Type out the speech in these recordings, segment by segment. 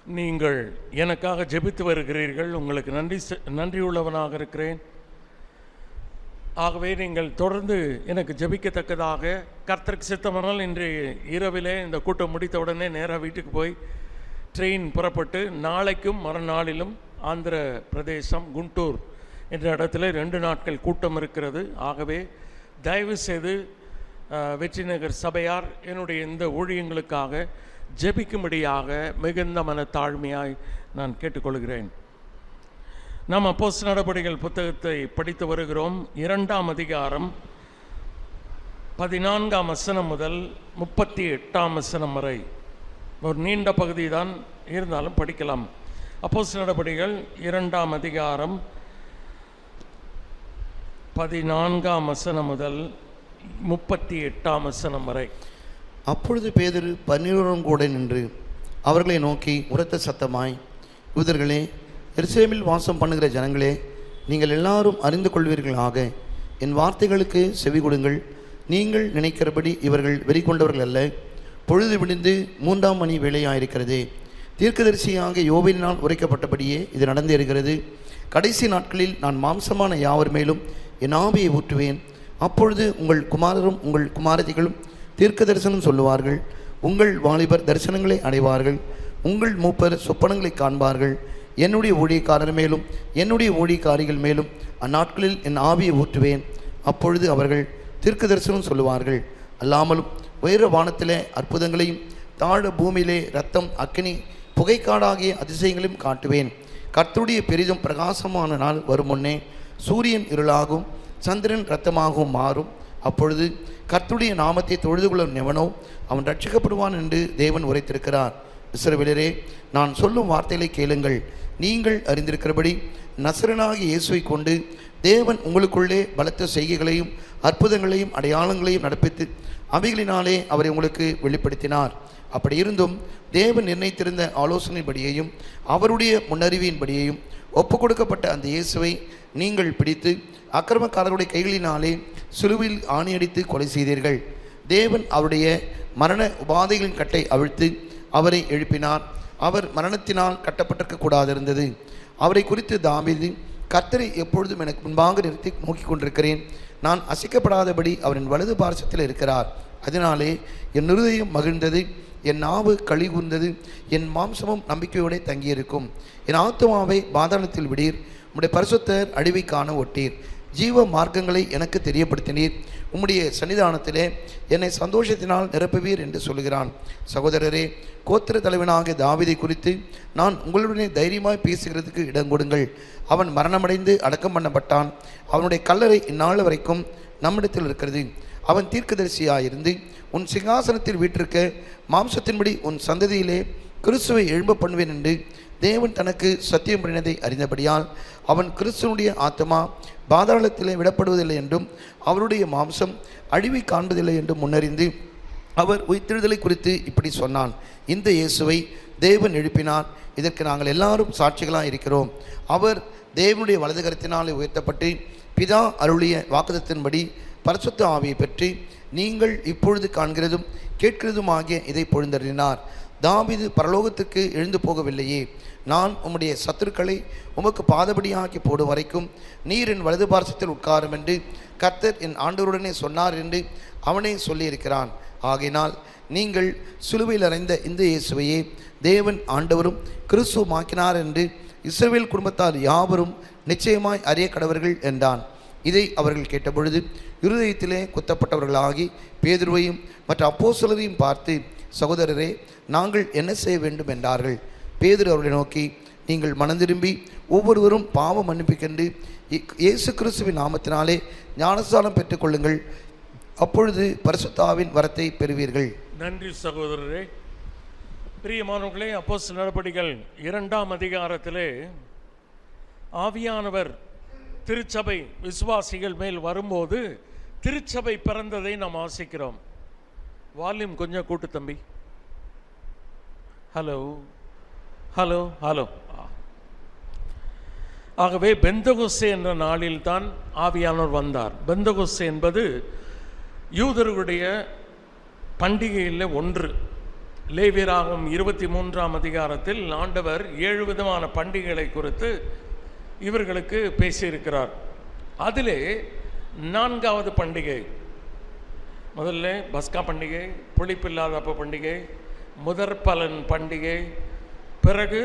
நீங்கள் எனக்காக ஜெபித்து வருகிறீர்கள். உங்களுக்கு நன்றியுள்ளவனாக இருக்கிறேன். ஆகவே நீங்கள் தொடர்ந்து எனக்கு ஜெபிக்கத்தக்கதாக கர்த்தருக்கு சித்தமானால் இன்று இரவிலே இந்த கூட்டம் முடித்த உடனே நேராக வீட்டுக்கு போய் ட்ரெயின் புறப்பட்டு நாளைக்கும் மறுநாளிலும் ஆந்திர பிரதேசம் குண்டூர் என்ற இடத்துல 2 நாட்கள் கூட்டம் இருக்கிறது. ஆகவே தயவு செய்து வெற்றிநகர் சபையார் என்னுடைய இந்த ஊழியங்களுக்காக ஜெபிக்கும்படியாக மிகுந்த மனத்தாழ்மையாய் நான் கேட்டுக்கொள்கிறேன். நாம் அப்போஸ்தலர் நடபடிகள் புத்தகத்தை படித்து வருகிறோம். 2ஆம் அதிகாரம் 14ஆம் வசனம் முதல் 38ஆம் வசனம் வரை ஒரு நீண்ட பகுதி தான், இருந்தாலும் படிக்கலாம். அப்போஸ்தலர் நடபடிகள் 2ஆம் அதிகாரம் 14ஆம் வசனம் முதல் 38ஆம் வசனம் வரை. அப்பொழுது பேதுரு 12 கூட நின்று அவர்களை நோக்கி உரத்த சத்தமாய், யூதர்களே, எருசலேமில் வாசம் பண்ணுகிற ஜனங்களே, நீங்கள் எல்லாரும் அறிந்து கொள்வீர்களாக, என் வார்த்தைகளுக்கு செவி கொடுங்கள். நீங்கள் நினைக்கிறபடி இவர்கள் வெறி கொண்டவர்கள் அல்ல. பொழுது விடிந்து 3ஆம் மணி வேளையாயிருக்கிறது. தீர்க்கதரிசியாக யோவேலினால் உரைக்கப்பட்டபடியே இது நடந்தேறுகிறது. கடைசி நாட்களில் நான் மாம்சமான யாவர் மேலும் என் ஆவியை ஊற்றுவேன். அப்பொழுது உங்கள் குமாரரும் உங்கள் குமாரதிகளும் தீர்க்க தரிசனம் சொல்லுவார்கள். உங்கள் வாலிபர் தரிசனங்களை அடைவார்கள். உங்கள் மூப்பர் சொப்பனங்களை காண்பார்கள். என்னுடைய ஊழியக்காரர் மேலும் என்னுடைய ஊழியக்காரிகள் மேலும் அந்நாட்களில் என் ஆவியை ஊற்றுவேன். அப்பொழுது அவர்கள் தீர்க்க தரிசனம் சொல்லுவார்கள். அல்லாமலும் உயர வானத்திலே அற்புதங்களையும் தாழ பூமியிலே இரத்தம் அக்கினி புகைக்காடாகிய அதிசயங்களையும் காட்டுவேன். கர்த்தருடைய பெரிதும் பிரகாசமான நாள் வரும் முன்னே சூரியன் இருளாகும், சந்திரன் இரத்தமாகவும் மாறும். அப்பொழுது கர்த்தருடைய நாமத்தை தொழுது கொள்ளும் எவனோ அவன் ரட்சிக்கப்படுவான் என்று தேவன் உரைத்திருக்கிறார். இஸ்ரவேலரே, நான் சொல்லும் வார்த்தைகளை கேளுங்கள். நீங்கள் அறிந்திருக்கிறபடி நசரனாகிய இயேசுவை கொண்டு தேவன் உங்களுக்குள்ளே பலத்த செய்கைகளையும் அற்புதங்களையும் அடையாளங்களையும் நடப்பித்து அவைகளினாலே அவரை உங்களுக்கு வெளிப்படுத்தினார். அப்படி இருந்தும் தேவன் நிர்ணயித்திருந்த ஆலோசனைப்படியையும் அவருடைய முன்னறிவின்படியையும் ஒப்பு கொடுக்கப்பட்ட அந்த இயேசுவை நீங்கள் பிடித்து அக்கிரமக்காரர்களுடைய கைகளினாலே சிலுவையில் ஆணியடித்து கொலை செய்தீர்கள். தேவன் அவருடைய மரண உபாதைகளின் கட்டை அவிழ்த்து அவரை எழுப்பினார். அவர் மரணத்தினால் கட்டப்பட்டிருக்க கூடாதிருந்தது. அவரை குறித்து தாவீது, கர்த்தரை எப்பொழுதும் எனக்கு முன்பாக நிறுத்தி நோக்கி கொண்டிருக்கிறேன். நான் அசைக்கப்படாதபடி அவரின் வலது பார்சத்தில் இருக்கிறார். அதனாலே என் இருதயம் மகிழ்ந்தது, என் நாவு களி கூர்ந்தது, என் மாம்சமும் நம்பிக்கையோடு தங்கியிருக்கும். என் ஆத்துமாவை பாதாளத்தில் விடீர், உம்முடைய பரிசுத்தர் அழிவை காண ஒட்டீர். ஜீவ மார்க்கங்களை எனக்கு தெரியப்படுத்தினீர். உம்முடைய சன்னிதானத்திலே என்னை சந்தோஷத்தினால் நிரப்புவீர் என்று சொல்கிறான். சகோதரரே, கோத்திர தலைவனாகிய தாவீதை குறித்து நான் உங்களுடனே தைரியமாய் பேசுகிறதுக்கு இடம் கொடுங்கள். அவன் மரணமடைந்து அடக்கம் பண்ணப்பட்டான். அவனுடைய கல்லறை இந்நாள் வரைக்கும் நம்மிடத்தில் இருக்கிறது. அவன் தீர்க்கதரிசியாயிருந்து உன் சிங்காசனத்தில் வீற்றிருக்க மாம்சத்தின்படி உன் சந்ததியிலே கிறிஸ்துவை எழும்ப பண்ணுவேன் என்று தேவன் தனக்கு சத்தியம் பண்ணினதை அறிந்தபடியால் அவன் கிறிஸ்துவனுடைய ஆத்மா பாதாளத்திலே விடப்படுவதில்லை என்றும் அவருடைய மாம்சம் அழிவை காண்பதில்லை என்றும் முன்னறிந்து அவர் உயிர்த்தெழுதலை குறித்து இப்படி சொன்னான். இந்த இயேசுவை தேவன் எழுப்பினார். இதற்கு நாங்கள் எல்லாரும் சாட்சிகளாக இருக்கிறோம். அவர் தேவனுடைய வலது கரத்தினாலே உயர்த்தப்பட்டு பிதா அருளிய வாக்குத்தத்தின்படி பரிசுத்த ஆவியை பெற்று நீங்கள் இப்பொழுது காண்கிறதும் கேட்கிறதும் ஆகிய இதை பொழுந்தறினார். தாவீது பரலோகத்துக்கு எழுந்து போகவில்லையே, நான் உம்முடைய சத்துருக்களை உமக்கு பாதபடியாக்கி போடும் வரைக்கும் நீர் என் வலது பார்சத்தில் உட்காரும் என்று கர்த்தர் என் ஆண்டவருடனே சொன்னார் என்று அவனே சொல்லியிருக்கிறான். ஆகையினால் நீங்கள் சிலுவையில் அறைந்த இந்த இயேசுவையே தேவன் ஆண்டவரும் கிறிஸ்துவுமாக்கினார் என்று இஸ்ரவேல் குடும்பத்தார் யாவரும் நிச்சயமாய் அறிய கடவர்கள் என்றான். இதை அவர்கள் கேட்டபொழுது இருதயத்திலே குத்தப்பட்டவர்களாகி பேதுருவையும் மற்ற அப்போஸ்தலரையும் பார்த்து, சகோதரரே, நாங்கள் என்ன செய்ய வேண்டும் என்றார்கள். பேதுரு அவர்களை நோக்கி, நீங்கள் மனந்திரும்பி ஒவ்வொருவரும் பாவ மன்னிப்புக்கென்று இயேசு கிறிஸ்துவின் நாமத்தினாலே ஞானஸ்நானம் பெற்றுக்கொள்ளுங்கள். அப்பொழுது பரிசுத்தாவின் வரத்தை பெறுவீர்கள். நன்றி சகோதரரே. பிரியமானவர்களே, அப்போஸ்தலர் நடபடிகள் 2ஆம் அதிகாரத்திலே ஆவியானவர் திருச்சபை விசுவாசிகள் மேல் வரும்போது திருச்சபை பிறந்ததை நாம் வாசிக்கிறோம். வால்யூம் கொஞ்சம் கூட்டு தம்பி. Hello hello hello. ஆகவே பெந்தகோஸ்தே என்ற நாளில் தான் ஆவியானவர் வந்தார். பெந்தகோஸ்தே என்பது யூதர்களுடைய பண்டிகையில் ஒன்று. லேவியராகமம் 23ஆம் அதிகாரத்தில் ஆண்டவர் 7 விதமான பண்டிகைகளை குறித்து இவர்களுக்கு பேசியிருக்கிறார். அதிலே 4வது பண்டிகை, முதல்ல பஸ்கா பண்டிகை, புளிப்பில்லாத அப்ப பண்டிகை, முதற் பலன் பண்டிகை, பிறகு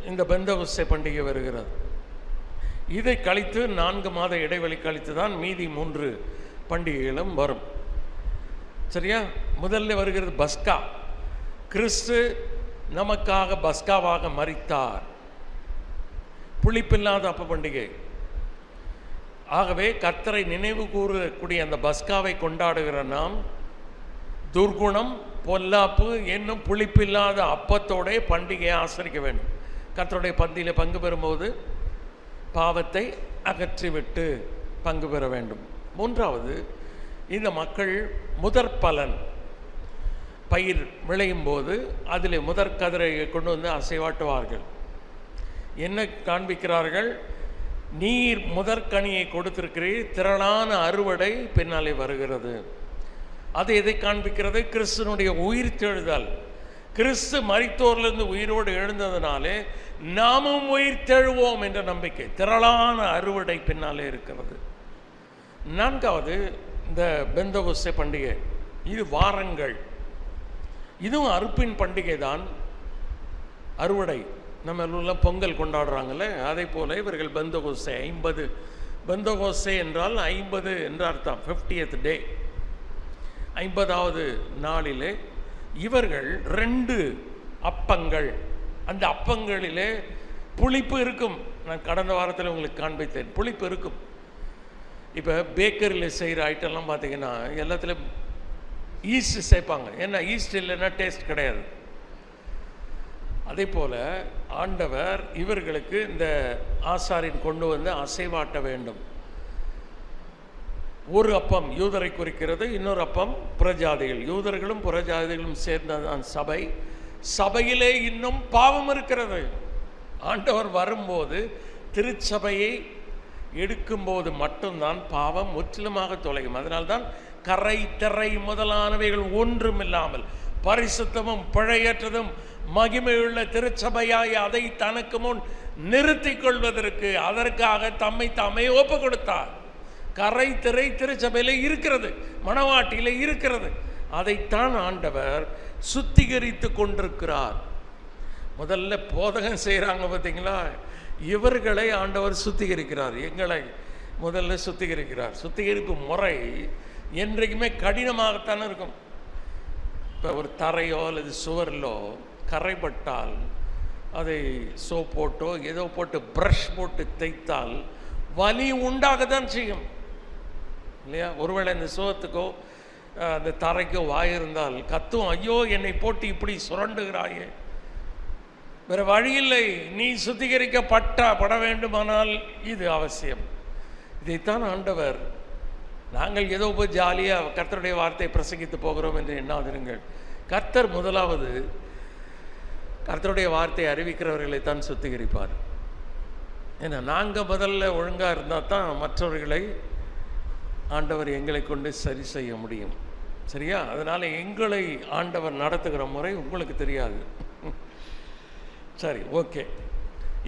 இந்த பெந்தகோஸ்தே பண்டிகை வருகிறது. இதை கழித்து 4 மாத இடைவெளி கழித்து தான் மீதி 3 பண்டிகைகளும் வரும். சரியா? முதல்ல வருகிறது பஸ்கா. கிறிஸ்து நமக்காக பஸ்காவாக மரித்தார். புளிப்பில்லாத அப்ப பண்டிகை. ஆகவே கர்த்தரை நினைவு கூறக்கூடிய அந்த பஸ்காவை கொண்டாடுகிற நாம் துர்குணம், பொல்லாப்பு என்னும் புளிப்பில்லாத அப்பத்தோட பண்டிகையை ஆசரிக்க வேண்டும். கர்த்தருடைய பந்தியில் பங்கு பெறும்போது பாவத்தை அகற்றிவிட்டு பங்கு பெற வேண்டும். 3வது, இந்த மக்கள் முதற் பலன் பயிர் விளையும் போது அதில் முதற் கதிரை கொண்டு வந்து அசைவாட்டுவார்கள். என்ன காண்பிக்கிறார்கள்? நீர் முதற்கனியை கொடுத்திருக்கிறீர், திரளான அறுவடை பின்னாலே வருகிறது. அது எதை காண்பிக்கிறது? கிறிஸ்துனுடைய உயிர்த்தெழுதல். கிறிஸ்து மரித்தோரிலிருந்து உயிரோடு எழுந்ததுனாலே நாமும் உயிர்த்தெழுவோம் என்ற நம்பிக்கை. திரளான அறுவடை பின்னாலே இருக்கிறது. 4வது, இந்த பெந்தகோஸ்தே பண்டிகை. இது வாரங்கள். இதுவும் அறுப்பின் பண்டிகை தான். அறுவடை. நம்ம எல்லாம் பொங்கல் கொண்டாடுறாங்கல்ல, அதே போல இவர்கள் பெந்தகோஸ்தே 50. பெந்தகோஸ்தே என்றால் 50 என்ற அர்த்தம். 50th டே, 50வது நாளிலே இவர்கள் 2 அப்பங்கள். அந்த அப்பங்களிலே புளிப்பு இருக்கும். நான் கடந்த வாரத்தில் உங்களுக்கு காண்பித்தேன், புளிப்பு இருக்கும். இப்போ பேக்கரியில் செய்கிற ஐட்டம்லாம் பார்த்தீங்கன்னா எல்லாத்துலேயும் ஈஸ்ட் சேர்ப்பாங்க. ஏன்னா ஈஸ்ட் இல்லைன்னா டேஸ்ட் கிடையாது. அதே போல் ஆண்டவர் இவர்களுக்கு இந்த ஆசாரின் கொண்டு வந்து அசைவாட்ட வேண்டும். ஒரு அப்பம் யூதரை குறிக்கிறது, இன்னொரு அப்பம் புறஜாதிகள். யூதர்களும் புறஜாதிகளும் சேர்ந்ததான் சபை. சபையிலே இன்னும் பாவம் இருக்கிறது. ஆண்டவர் வரும்போது திருச்சபையை எடுக்கும்போது மட்டும்தான் பாவம் முற்றிலுமாக தொலையும். அதனால்தான் கரை திரை முதலானவைகள் ஒன்றும் இல்லாமல் பரிசுத்தமும் பிழையற்றதும் மகிமையுள்ள திருச்சபையாய் அதை தனக்கு முன் நிறுத்தி கொள்வதற்கு அதற்காக தம்மை தாமே ஒப்பு கொடுத்தார். கரை திரை திருச்சபையில இருக்கிறது, மணவாட்டியில இருக்கிறது. அதைத்தான் ஆண்டவர் சுத்திகரித்து கொண்டிருக்கிறார். முதல்ல போதகம் செய்கிறாங்க பார்த்தீங்களா, இவர்களை ஆண்டவர் சுத்திகரிக்கிறார். எங்களை முதல்ல சுத்திகரிக்கிறார். சுத்திகரிப்பு முறை என்றைக்குமே கடினமாகத்தான் இருக்கும். இப்போ ஒரு தரையோ அல்லது சுவரிலோ கரைப்பட்டால் அதை சோப் போட்டோ ஏதோ போட்டு ப்ரஷ் போட்டு தேய்த்தால் வலி உண்டாக தான் செய்யும் இல்லையா? ஒருவேளை இந்த சுவத்துக்கோ அந்த தரைக்கோ வாய் இருந்தால் கத்தும், ஐயோ என்னை போட்டு இப்படி சுரண்டுகிறாயே. வேறு வழியில்லை, நீ சுத்திகரிக்கப்பட வேண்டுமானால் இது அவசியம். இதைத்தான் ஆண்டவர், நாங்கள் ஏதோ போய் ஜாலியாக கர்த்தருடைய வார்த்தையை பிரசங்கித்து போகிறோம் என்று எண்ணாதிருங்கள். கர்த்தர் முதலாவது கர்த்தருடைய வார்த்தையை அறிவிக்கிறவர்களை தான் சுத்திகரிப்பார். ஏன்னா நாங்கள் முதல்ல ஒழுங்காக இருந்தால் தான் மற்றவர்களை ஆண்டவர் எங்களை கொண்டு சரி செய்ய முடியும். சரியா? அதனால் எங்களை ஆண்டவர் நடத்துகிற முறை உங்களுக்கு தெரியாது. சரி, ஓகே.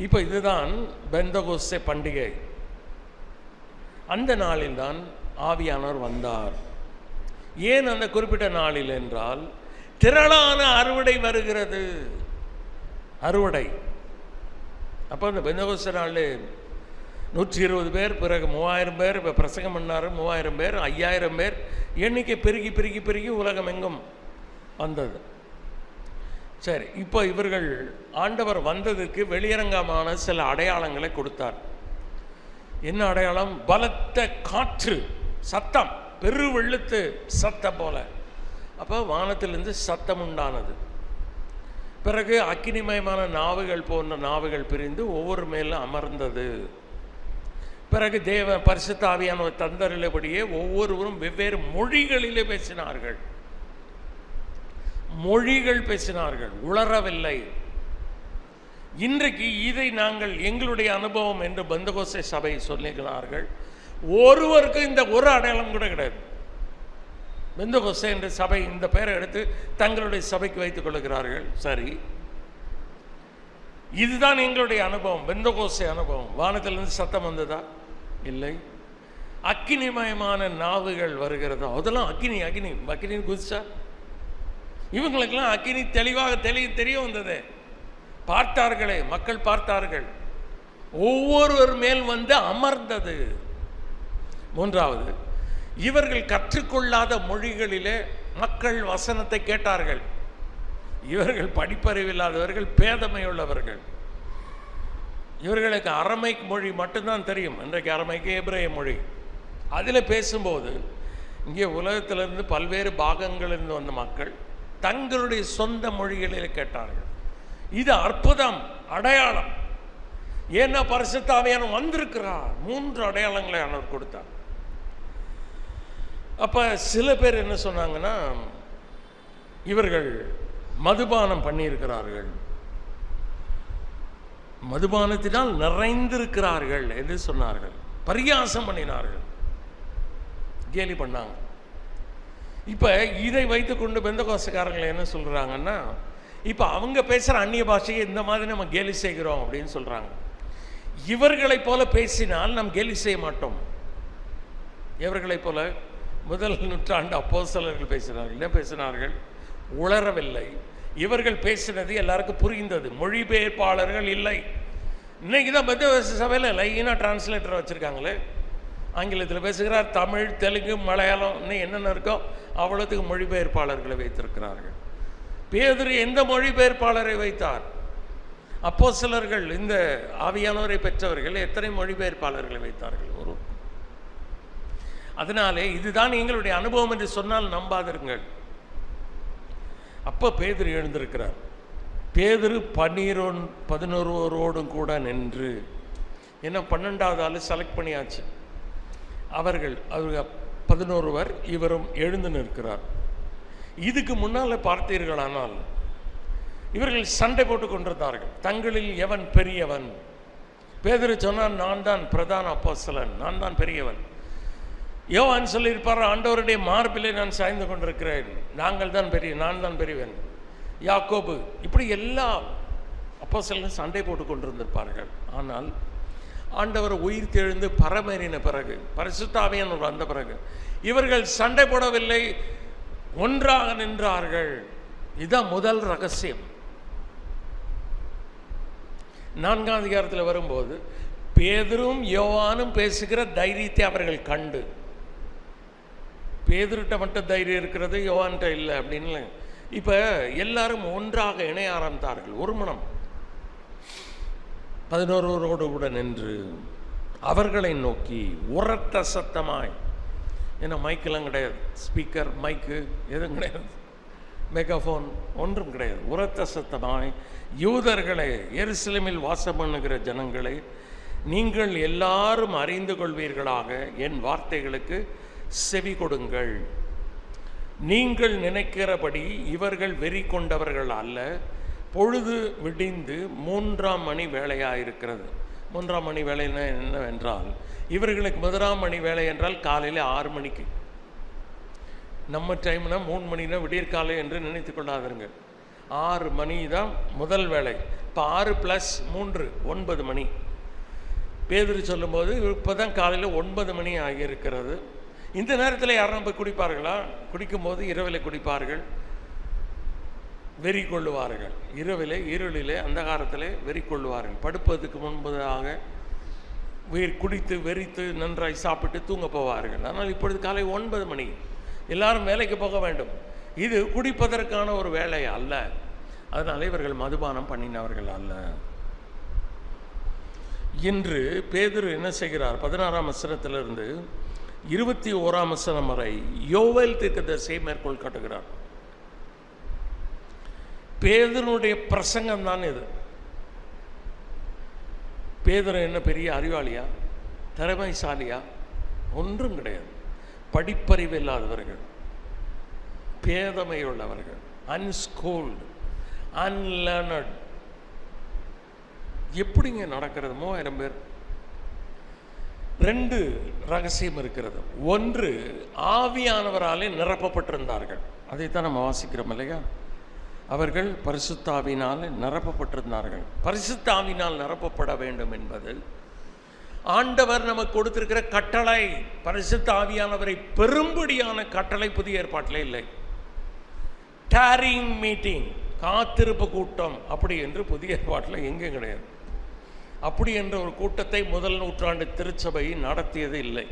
இப்போ இதுதான் பெந்தகோஸ்தே பண்டிகை. அந்த நாளில்தான் ஆவியானவர் வந்தார். ஏன் அந்த குறிப்பிட்ட நாளில் என்றால் திரளான அறுவடை வருகிறது. அறுவடை. அப்போ அந்த பெந்தகோஸ்தே நாளில் 120 பேர், பிறகு 3000 பேர், இப்போ பிரசங்கம் பண்ணார் 3000 பேர், 5000 பேர், எண்ணிக்கை பெருகி பெருகி பெருகி உலகம் எங்கும் வந்தது. சரி, இப்போ இவர்கள் ஆண்டவர் வந்ததுக்கு வெளியரங்கமான சில அடையாளங்களை கொடுத்தார். என்ன அடையாளம்? பலத்த காற்று, சத்தம், பெரு வெள்ளத்து சத்தம் போல. அப்போ வானத்திலிருந்து சத்தம் உண்டானது. பிறகு அக்கினிமயமான நாவுகள் போன்ற நாவுகள் பிரிந்து ஒவ்வொரு மேலும் அமர்ந்தது. பிறகு பரிசுத்த ஆவியானவர் தந்தருளபடியே ஒவ்வொருவரும் வெவ்வேறு மொழிகளிலே பேசினார்கள். மொழிகள் பேசினார்கள், உளரவில்லை. இன்றைக்கு இதை நாங்கள் எங்களுடைய அனுபவம் என்று பெந்தகோஸ்தே சபை சொல்லுகிறார்கள். ஒருவருக்கு இந்த ஒரு அடையாளம் கூட கிடையாது. பெந்தகோஸ்தே என்ற சபை இந்த பெயரை எடுத்து தங்களுடைய சபைக்கு வைத்துக் கொள்கிறார்கள். சரி, இதுதான் எங்களுடைய அனுபவம், பெந்தகோஸ்தே அனுபவம். வானத்திலிருந்து சத்தம் வந்ததா? இல்லை. அக்கினிமயமான நாவுகள் வருகிறதா? அதெல்லாம் அக்கினி அக்கினி அக்கினின்னு குதிச்சா? இவங்களுக்கெல்லாம் அக்கினி தெளிவாக தெரிய வந்தது. பார்த்தார்களே, மக்கள் பார்த்தார்கள், ஒவ்வொருவர் மேல் வந்து அமர்ந்தது. மூன்றாவது, இவர்கள் கற்றுக்கொள்ளாத மொழிகளிலே மக்கள் வசனத்தை கேட்டார்கள். இவர்கள் படிப்பறிவில்லாதவர்கள், பேதமையுள்ளவர்கள். இவர்களுக்கு அரமைக் மொழி மட்டும்தான் தெரியும். இன்றைக்கு அரமைக்கு எபிரேய மொழி. அதில் பேசும்போது இங்கே உலகத்திலிருந்து பல்வேறு பாகங்களிலிருந்து வந்த மக்கள் தங்களுடைய சொந்த மொழிகளில் கேட்டார்கள். இது அற்புதம், அடையாளம். ஏன்னா பரிசுத்த ஆவியானவர் வந்திருக்கிறார். 3 அடையாளங்களை அவர் கொடுத்தார். அப்போ சில பேர் என்ன சொன்னாங்கன்னா, இவர்கள் மதுபானம் பண்ணியிருக்கிறார்கள், மதுபானத்தினால் நிறைந்திருக்கிறார்கள் என்று சொன்னார்கள். பரியாசம் பண்ணினார்கள், கேலி பண்ணாங்க. இப்போ இதை வைத்துக்கொண்டு பெந்தகோஸ்தேக்காரர்கள் என்ன சொல்கிறாங்கன்னா, இப்போ அவங்க பேசுகிற அந்நிய பாஷையை இந்த மாதிரி நம்ம கேலி செய்கிறோம் அப்படின்னு சொல்கிறாங்க. இவர்களைப் போல பேசினால் நாம் கேலி செய்ய மாட்டோம். இவர்களைப் போல முதல் நூற்றாண்டு அப்போஸ்தலர்கள் பேசினார்கள். என்ன பேசினார்கள்? உளரவில்லை. இவர்கள் பேசினது எல்லாருக்கும் புரிந்தது. மொழிபெயர்ப்பாளர்கள் இல்லை. இன்னைக்கு தான் பெந்தகோஸ்தே சபையில் லைனாக டிரான்ஸ்லேட்டர் வச்சுருக்காங்களே. ஆங்கிலத்தில் பேசுகிறார், தமிழ், தெலுங்கு, மலையாளம், இன்னும் என்னென்ன இருக்கோ அவ்வளோத்துக்கு மொழிபெயர்ப்பாளர்களை வைத்திருக்கிறார்கள். பேதுரு எந்த மொழிபெயர்ப்பாளரை வைத்தார்? அப்போஸ்தலர்கள், இந்த ஆவியானவரை பெற்றவர்கள் எத்தனை மொழிபெயர்ப்பாளர்களை வைத்தார்கள்? ஒரு. அதனாலே இதுதான் எங்களுடைய அனுபவம் என்று சொன்னால் நம்பாதிருங்கள். அப்போ பேதுரு எழுந்திருக்கிறார். பேதுரு 11 கூட நின்று, என்ன 12வது ஆள் செலக்ட் பண்ணியாச்சு. அவர்கள் 11 இவரும் எழுந்து நிற்கிறார். இதுக்கு முன்னால் பார்த்தீர்களானால் இவர்கள் சண்டை போட்டு கொண்டிருந்தார்கள். தங்களில் எவன் பெரியவன்? பேதுரு சொன்னான், நான் தான் பிரதான அப்போஸ்தலன், நான் தான் பெரியவன். யோவான் சொல்லியிருப்பார், ஆண்டவருடைய மார்பிலே நான் சாய்ந்து கொண்டிருக்கிறேன், நான் தான் பெரியவன். யாக்கோபு, இப்படி எல்லா அப்போஸ்தலர்களும் சண்டை போட்டு கொண்டிருந்திருப்பார்கள். ஆனால் ஆண்டவர் உயிர் தெழுந்து பரமேறின பிறகு, பரிசுத்த ஆவியானவர் வந்த பிறகு இவர்கள் சண்டை போடவில்லை, ஒன்றாக நின்றார்கள். இதுதான் முதல் ரகசியம். 4ஆம் அதிகாரத்தில் வரும்போது பேதுரும் யோவானும் பேசுகிற தைரியத்தை அவர்கள் கண்டு, பேதுருட்ட மட்டும் தைரியம் இருக்கிறது, யோவான்கிட்ட இல்லை அப்படின்னு இப்போ எல்லாரும் ஒன்றாக இணைய ஆரம்பித்தார்கள். ஒரு மனம் 11 கூட நின்று அவர்களை நோக்கி உரத்த சத்தமாய், ஏன்னா மைக்கெல்லாம் கிடையாது, ஸ்பீக்கர் மைக்கு எதுவும் கிடையாது, மெகாஃபோன் ஒன்றும் கிடையாது. உரத்த சத்தமாய், யூதர்களே, எருசலேமில் வாசம் பண்ணுகிற ஜனங்களே, நீங்கள் எல்லாரும் அறிந்து கொள்வீர்களாக என் வார்த்தைகளுக்கு செவி கொடுங்கள். நீங்கள் நினைக்கிறபடி இவர்கள் வெறி கொண்டவர்கள் அல்ல. பொழுது விடிந்து 3ஆம் மணி வேளையாயிருக்கிறது. 3ஆம் மணி வேலை என்னவென்றால், இவர்களுக்கு 1ஆம் மணி வேலை என்றால் காலையில் 6 மணிக்கு. நம்ம டைம்னா 3 மணினா விடியற்காலை என்று நினைத்து கொள்ளாதீங்க. 6 மணி தான் முதல் வேலை. இப்போ 6 + 3 9 மணி. பேதுரு சொல்லும்போது இப்போ தான் காலையில் 9 மணி ஆகியிருக்கிறது. இந்த நேரத்தில் யாரும் போய் குடிப்பார்களா? குடிக்கும்போது இரவில் குடிப்பார்கள், வெறி கொள்ளுவார்கள். இரவிலே, இருளிலே, அந்தகாரத்திலே வெறி கொள்ளுவார்கள். படுப்பதற்கு முன்பதாக குடித்து வெறித்து நன்றாய் சாப்பிட்டு தூங்க போவார்கள். ஆனால் இப்பொழுது காலை 9 மணி, எல்லாரும் வேலைக்கு போக வேண்டும். இது குடிப்பதற்கான ஒரு வேலை அல்ல. அதனால் இவர்கள் மதுபானம் பண்ணினவர்கள் அல்ல. இன்று பேதுரு என்ன செய்கிறார்? 16ஆம் வசனத்திலிருந்து 21ஆம் வசனம் வரை யோவேல் தீர்க்கதரிசியை மேற்கோள் காட்டுகிறார். பேதுருடைய பிரசங்கம் தான் இது. பேதுரு என்ன பெரிய அறிவாளியா, திறமைசாலியா? ஒன்றும் கிடையாது. படிப்பறிவு இல்லாதவர்கள், பேதமையுள்ளவர்கள், அன்ஸ்கூல்டு, அன்லேர்னட். எப்படிங்க நடக்கிறது? 3000 பேர். 2 ரகசியம் இருக்கிறது. ஒன்று, ஆவியானவராலே நிரப்பப்பட்டிருந்தார்கள். அதைத்தான் நம்ம வாசிக்கிறோம் இல்லையா? அவர்கள் பரிசுத்த ஆவியினால் நிரப்பப்பட்டிருந்தார்கள். பரிசுத்த ஆவியினால் நிரப்பப்பட வேண்டும் என்பது ஆண்டவர் நமக்கு கொடுத்திருக்கிற கட்டளை. பரிசுத்த ஆவியானவரை பெரும்படியான கட்டளை புதிய ஏற்பாட்டில் இல்லை. டாரிங் மீட்டிங், காத்திருப்பு கூட்டம் அப்படி என்று புதிய ஏற்பாட்டில் எங்கேயும் கிடையாது. அப்படி என்ற ஒரு கூட்டத்தை முதல் நூற்றாண்டு திருச்சபை நடத்தியது இல்லை.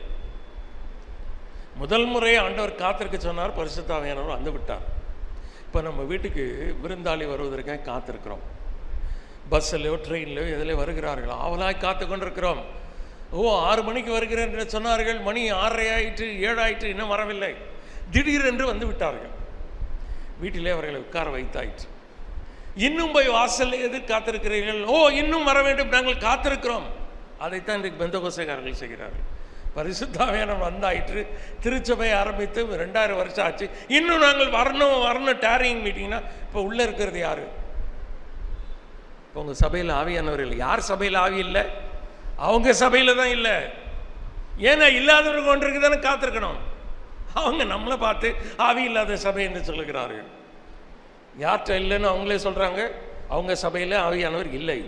முதல் முறை ஆண்டவர் காத்திருக்க சொன்னார், பரிசுத்த ஆவியானவர் வந்து விட்டார். இப்போ நம்ம வீட்டுக்கு விருந்தாளி வருவதற்காக காத்திருக்கிறோம். பஸ்ஸிலையோ ட்ரெயின்லையோ எதிலே வருகிறார்கள், ஆவலாய் காத்து கொண்டிருக்கிறோம். 6 மணிக்கு வருகிறேன் என்று சொன்னார்கள், மணி 6:30 ஆயிற்று, 7 ஆயிற்று, இன்னும் வரவில்லை. திடீரென்று வந்து விட்டார்கள். வீட்டிலே அவர்களை உட்கார வைத்தாயிற்று. இன்னும் போய் வாசலில் எதிர் காத்திருக்கிறீர்கள், இன்னும் வர வேண்டும், நாங்கள் காத்திருக்கிறோம். அதைத்தான் இன்றைக்கு பெந்தகோஸ்தேக்காரர்கள் செய்கிறார்கள். பரிசுத்த ஆவியானவர் வந்தாயிற்று, திருச்சபை ஆரம்பித்து 2000 வருஷம் ஆச்சு, இன்னும் நாங்கள் வரணும் டேரிங் மீட்டிங்னா இப்போ உள்ளே இருக்கிறது யாரு? இப்போ உங்கள் சபையில் ஆவியானவர் இல்லை. யார் சபையில் ஆவி இல்லை? அவங்க சபையில் தான் இல்லை. ஏன்னா இல்லாதவர்கள் கொண்டிருக்கு தானே காத்திருக்கணும். அவங்க நம்மளை பார்த்து ஆவி இல்லாத சபை என்று சொல்லுகிறார்கள். யார்கிட்ட இல்லைன்னு அவங்களே சொல்கிறாங்க, அவங்க சபையில் ஆவியானவர் இல்லை.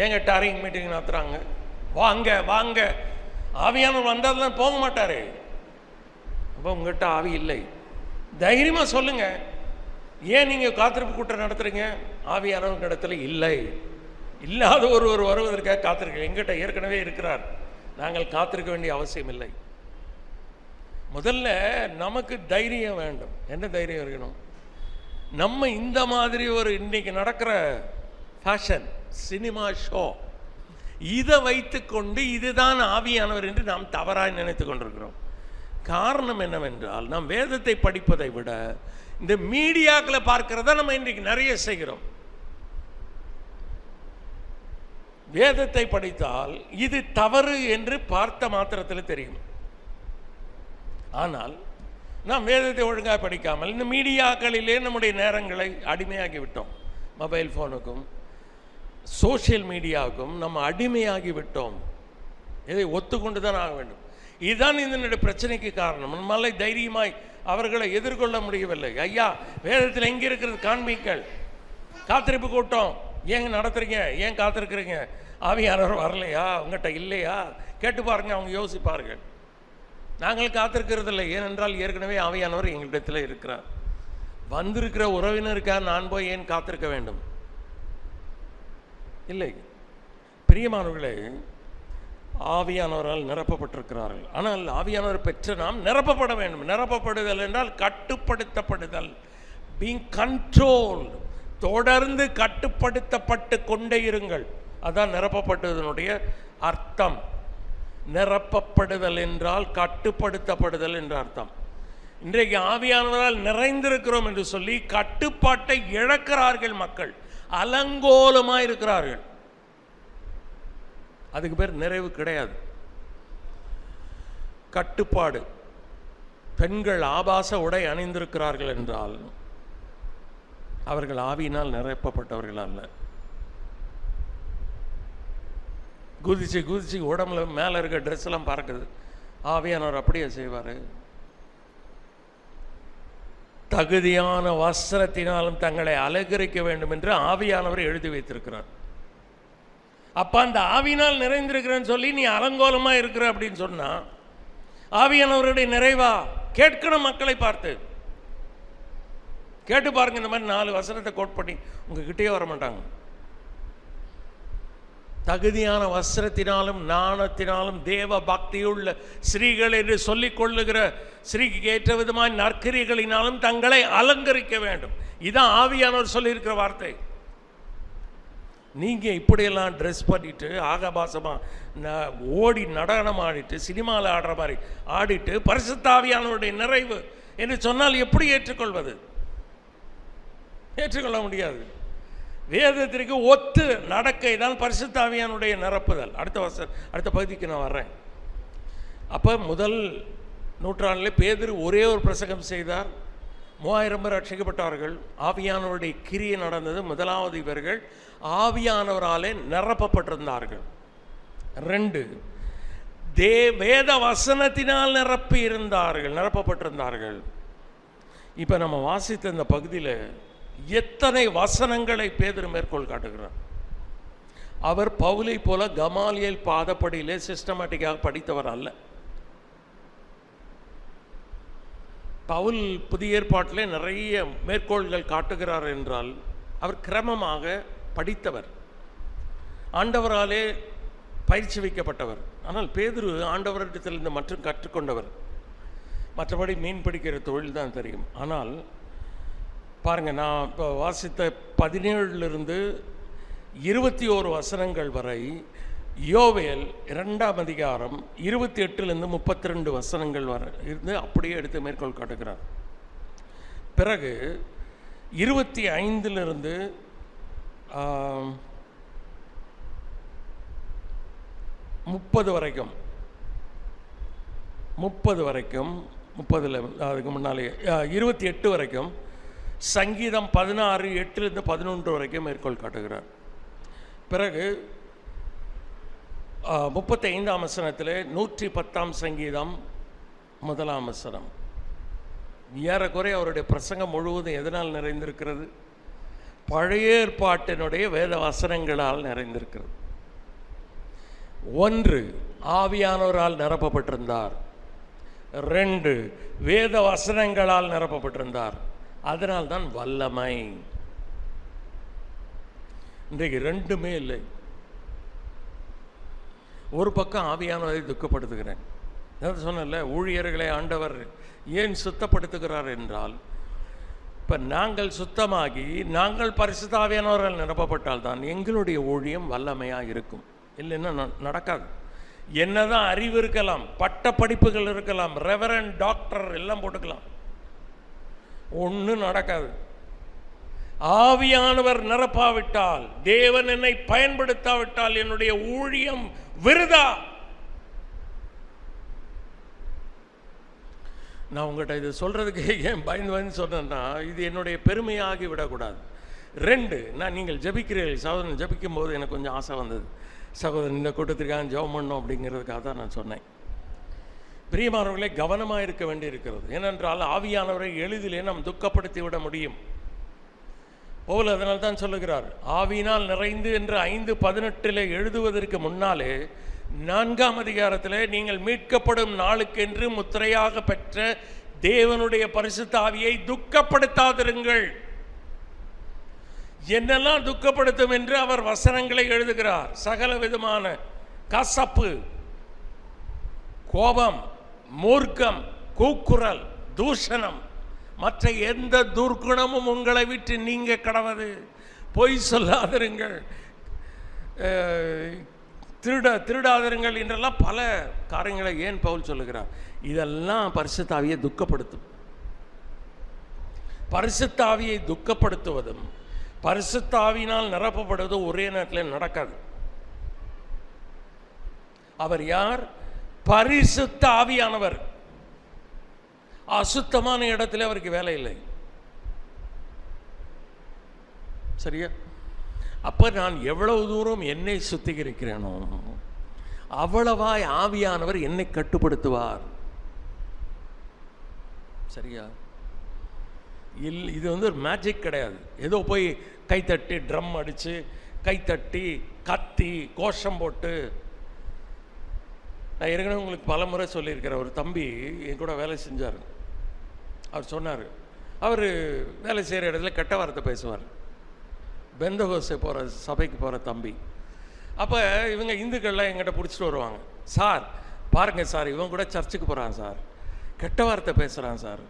ஏங்க டாரிங் மீட்டிங் நடத்துகிறாங்க? வாங்க வாங்க, ஆவியானவர் வந்தால் தான் போக மாட்டார். அப்போ உங்கள்கிட்ட ஆவி இல்லை. தைரியமாக சொல்லுங்க, ஏன் நீங்கள் காத்திருப்பு கூட்டம் நடத்துகிறீங்க? ஆவியானவர் இடத்துல இல்லை. இல்லாத ஒருவர் வருவதற்காக காத்திருக்க எங்கிட்ட ஏற்கனவே இருக்கிறார், நாங்கள் காத்திருக்க வேண்டிய அவசியம் இல்லை. முதல்ல நமக்கு தைரியம் வேண்டும். என்ன தைரியம் இருக்கணும்? நம்ம இந்த மாதிரி ஒரு இன்னைக்கு நடக்கிற ஃபேஷன் சினிமா ஷோ, இதை வைத்துக்கொண்டு இதுதான் ஆவியானவர் என்று நாம் தவறாக நினைத்து கொண்டிருக்கிறோம். காரணம் என்னவென்றால், நாம் வேதத்தை படிப்பதை விட இந்த மீடியாக்களை பார்க்கிறத நம்ம இன்றைக்கு நிறைய செய்கிறோம். வேதத்தை படித்தால் இது தவறு என்று பார்த்த மாத்திரத்தில் தெரியும். ஆனால் நாம் வேதத்தை ஒழுங்காக படிக்காமல் இந்த மீடியாக்களிலே நம்முடைய நேரங்களை அடிமையாகி விட்டோம். மொபைல் ஃபோனுக்கும் சோஷியல் மீடியாவுக்கும் நம்ம அடிமையாகி விட்டோம். இதை ஒத்துக்கொண்டு தான் ஆக வேண்டும். இதுதான் இதனுடைய பிரச்சனைக்கு காரணம். நம்மளால தைரியமாய் அவர்களை எதிர்கொள்ள முடியவில்லை. ஐயா, வேதத்தில் எங்கே இருக்கிறது காண்பீங்கள். காத்திருப்பு கூட்டம் ஏங்க நடத்துறீங்க, ஏன் காத்திருக்கிறீங்க? ஆவியானவர் வரலையா, உங்கள்கிட்ட இல்லையா? கேட்டு பாருங்க, அவங்க யோசிப்பார்கள். நாங்கள் காத்திருக்கிறதில்லை, ஏனென்றால் ஏற்கனவே ஆவியானவர் எங்களிடத்தில் இருக்கிறார். வந்திருக்கிற உறவினருக்காக நான் போய் ஏன் காத்திருக்க வேண்டும்? இல்லை. பிரியமானவர்களே, ஆவியானவரால் நிரப்பப்பட்டிருக்கிறார்கள். ஆனால் ஆவியானவர் பெற்ற நாம் நிரப்பப்பட வேண்டும். நிரப்பப்படுதல் என்றால் கட்டுப்படுத்தப்படுதல், பீங் கண்ட்ரோல்டு. தொடர்ந்து கட்டுப்படுத்தப்பட்டு கொண்டே இருங்கள். அதான் நிரப்பப்பட்டதனுடைய அர்த்தம். நிரப்பப்படுதல் என்றால் கட்டுப்படுத்தப்படுதல் என்ற அர்த்தம். இன்றைக்கு ஆவியானவரால் நிறைந்திருக்கிறோம் என்று சொல்லி கட்டுப்பாட்டை இழக்கிறார்கள் மக்கள், அலங்கோலமாக இருக்கிறார்கள். அதுக்கு பேர் நிறைவு கிடையாது. கட்டுப்பாடு. பெண்கள் ஆபாச உடை அணிந்திருக்கிறார்கள் என்றால் அவர்கள் ஆவியினால் நிரப்பப்பட்டவர்கள் அல்ல. குதிச்சு குதிச்சு உடம்புல மேலே இருக்க ட்ரெஸ் எல்லாம் பார்க்குது. ஆவியானவர் அப்படியே செய்வார். தகுதியான வஸ்திரத்தினாலும் தங்களை அலங்கரிக்க வேண்டும் என்று ஆவியானவர் எழுதி வைத்திருக்கிறார். அப்போ அந்த ஆவியினால் நிறைந்திருக்கிறேன்னு சொல்லி நீ அலங்கோலமாக இருக்கிற அப்படின்னு சொன்னால் ஆவியானவருடைய நிறைவா? கேட்கணும். மக்களை பார்த்து கேட்டு பாருங்க. இந்த மாதிரி 4 வசனத்தை கோட் பண்ணி உங்ககிட்டயே வர மாட்டாங்க. தகுதியான வஸ்திரத்தினாலும் நாணத்தினாலும் தேவ பக்தியுள்ள ஸ்ரீகள் என்று சொல்லிக் கொள்ளுகிற ஸ்ரீக்கு ஏற்ற விதமான நற்கிரிகளினாலும் தங்களை அலங்கரிக்க வேண்டும். இதான் ஆவியானவர் சொல்லியிருக்கிற வார்த்தை. நீங்கள் இப்படியெல்லாம் ட்ரெஸ் பண்ணிட்டு ஆகாபாசமாக ஓடி நடனம் ஆடிட்டு சினிமாவில் ஆடுற மாதிரி ஆடிட்டு பரிசுத்த ஆவியானவருடைய நிறைவு என்று சொன்னால் எப்படி ஏற்றுக்கொள்வது? ஏற்றுக்கொள்ள முடியாது. வேதத்திற்கு ஒத்து நடக்கை தான் பரிசுத்த ஆவியானுடைய நிரப்புதல். அடுத்த பகுதிக்கு நான் வர்றேன். அப்போ முதல் நூற்றாண்டில் பேதுரு ஒரே ஒரு பிரசங்கம் செய்தார். 3000 பேர் ரட்சிக்கப்பட்டார்கள். ஆவியானவருடைய கிரியை நடந்தது. முதலாவது இவர்கள் ஆவியானவராலே நிரப்பப்பட்டிருந்தார்கள். 2, வேத வசனத்தினால் நிரப்பப்பட்டிருந்தார்கள். இப்போ நம்ம வாசித்த இந்த பகுதியில் எத்தனை வசனங்களை பேதுரு மேற்கோள் காட்டுகிறார். அவர் பவுலை போல கமாலியல் பாதப்படியிலே சிஸ்டமேட்டிக்காக படித்தவர் அல்ல. பவுல் புதிய ஏற்பாட்டிலே நிறைய மேற்கோள்கள் காட்டுகிறார் என்றால் அவர் கிரமமாக படித்தவர், ஆண்டவராலே பயிற்சி வைக்கப்பட்டவர். ஆனால் பேதுரு ஆண்டவரிடத்திலிருந்து மற்றும் கற்றுக்கொண்டவர். மற்றபடி மீன் பிடிக்கிற தொழில் தான் தெரியும். ஆனால் பாருங்கள், நான் இப்போ வாசித்த 17 21 வசனங்கள் வரை யோவேல் 2ஆம் அதிகாரம் 28 32 வசனங்கள் வரை இருந்து அப்படியே எடுத்து மேற்கோள் காட்டுகிறார். பிறகு 25 30 வரைக்கும் 30 அதுக்கு முன்னாலே 28 வரைக்கும், சங்கீதம் 16 8 11 வரைக்கும் மேற்கோள் காட்டுகிறார். பிறகு 35ஆம் வசனத்தில் 110ஆம் சங்கீதம் 1ஆம் வசனம். ஏறக்குறைய அவருடைய பிரசங்கம் முழுவதும் எதனால் நிறைந்திருக்கிறது? பழைய ஏற்பாட்டினுடைய வேத வசனங்களால் நிறைந்திருக்கிறது. 1, ஆவியானவரால் நிரப்பப்பட்டிருந்தார். 2, வேத வசனங்களால் நிரப்பப்பட்டிருந்தார். அதனால்தான் வல்லமை. இன்றைக்கு 2மே இல்லை. ஒரு பக்கம் ஆவியானவரை துக்கப்படுத்துகிறேன். அதாவது சொன்னல, ஊழியர்களை ஆண்டவர் ஏன் சுத்தப்படுத்துகிறார் என்றால், இப்போ நாங்கள் சுத்தமாகி நாங்கள் பரிசுத்த ஆவியானவரால் நிரப்பப்பட்டால் தான் எங்களுடைய ஊழியம் வல்லமையாக இருக்கும். இல்லைன்னா நடக்காது. என்னதான் அறிவு இருக்கலாம், பட்ட படிப்புகள் இருக்கலாம், ரெவரண்ட் டாக்டர் எல்லாம் போட்டுக்கலாம், ஒன்றும் நடக்காது. ஆவியானவர் நிரப்பாவிட்டால், தேவன் என்னை பயன்படுத்தாவிட்டால் என்னுடைய ஊழியம் விருதா. நான் உங்கள்கிட்ட இது சொல்றதுக்கு ஏன் பயந்து சொன்னேன்னா, இது என்னுடைய பெருமையாகி விடக்கூடாது. 2, நீங்கள் ஜபிக்கிறீர்கள் சகோதரன், ஜபிக்கும் போது எனக்கு கொஞ்சம் ஆசை வந்தது. சகோதரன் இந்த கூட்டத்திற்காக ஜெபம் பண்ணோம் அப்படிங்கிறதுக்காக தான் நான் சொன்னேன். பிரியமானவர்களே, கவனமாக இருக்க வேண்டி இருக்கிறது. ஏனென்றால் ஆவியானவரை எளிதிலே நாம் துக்கப்படுத்தி விட முடியும். பவுல் அதனால் தான் சொல்லுகிறார், ஆவியினால் நிறைந்து என்று 5:18 எழுதுவதற்கு முன்னாலே 4ஆம் அதிகாரத்தில் நீங்கள் மீட்கப்படும் நாளுக்கென்று முத்திரையாக பெற்ற தேவனுடைய பரிசுத்த ஆவியை துக்கப்படுத்தாதிருங்கள். என்னெல்லாம் துக்கப்படுத்தும் என்று அவர் வசனங்களை எழுதுகிறார். சகல விதமான கசப்பு, கோபம், மூர்க்கம், கூக்குரல், தூஷணம், மற்ற எந்த துர்க்குணமும் உங்களை விட்டு நீங்க கடவது. பொய் சொல்லாதிருங்கள், திருடாதிருங்கள் என்றெல்லாம் பல காரியங்களை ஏன் பவுல் சொல்லுகிறார்? இதெல்லாம் பரிசுத்த ஆவியை துக்கப்படுத்தும். பரிசுத்த ஆவியை துக்கப்படுத்துவதும் பரிசுத்த ஆவியினால் நிரப்பப்படுவதும் ஒரே நேரத்தில் நடக்காது. அவர் யார்? பரிசுத்த ஆவியானவர். அசுத்தமான இடத்துல அவருக்கு வேலை இல்லை. சரியா? அப்ப நான் எவ்வளவு தூரம் என்னை சுத்திகரிக்கிறேனோ அவ்வளவாய் ஆவியானவர் என்னை கட்டுப்படுத்துவார். சரியா? இது ஒரு மேஜிக் கிடையாது. ஏதோ போய் கைத்தட்டி ட்ரம் அடிச்சு கைத்தட்டி கத்தி கோஷம் போட்டு. நான் ஏற்கனவே உங்களுக்கு பல முறை சொல்லியிருக்கிறேன். ஒரு தம்பி என் கூட வேலை செஞ்சார். அவர் சொன்னார், அவர் வேலை செய்கிற இடத்துல கெட்ட வார்த்தை பேசுவார். பெந்தகோஸ்தே போகிற சபைக்கு போகிற தம்பி. அப்போ இவங்க இந்துக்கள்லாம் எங்கிட்ட பிடிச்சிட்டு வருவாங்க. சார் பாருங்கள் சார், இவன் கூட சர்ச்சுக்கு போகிறான் சார், கெட்ட வார்த்தை பேசுகிறான் சார்.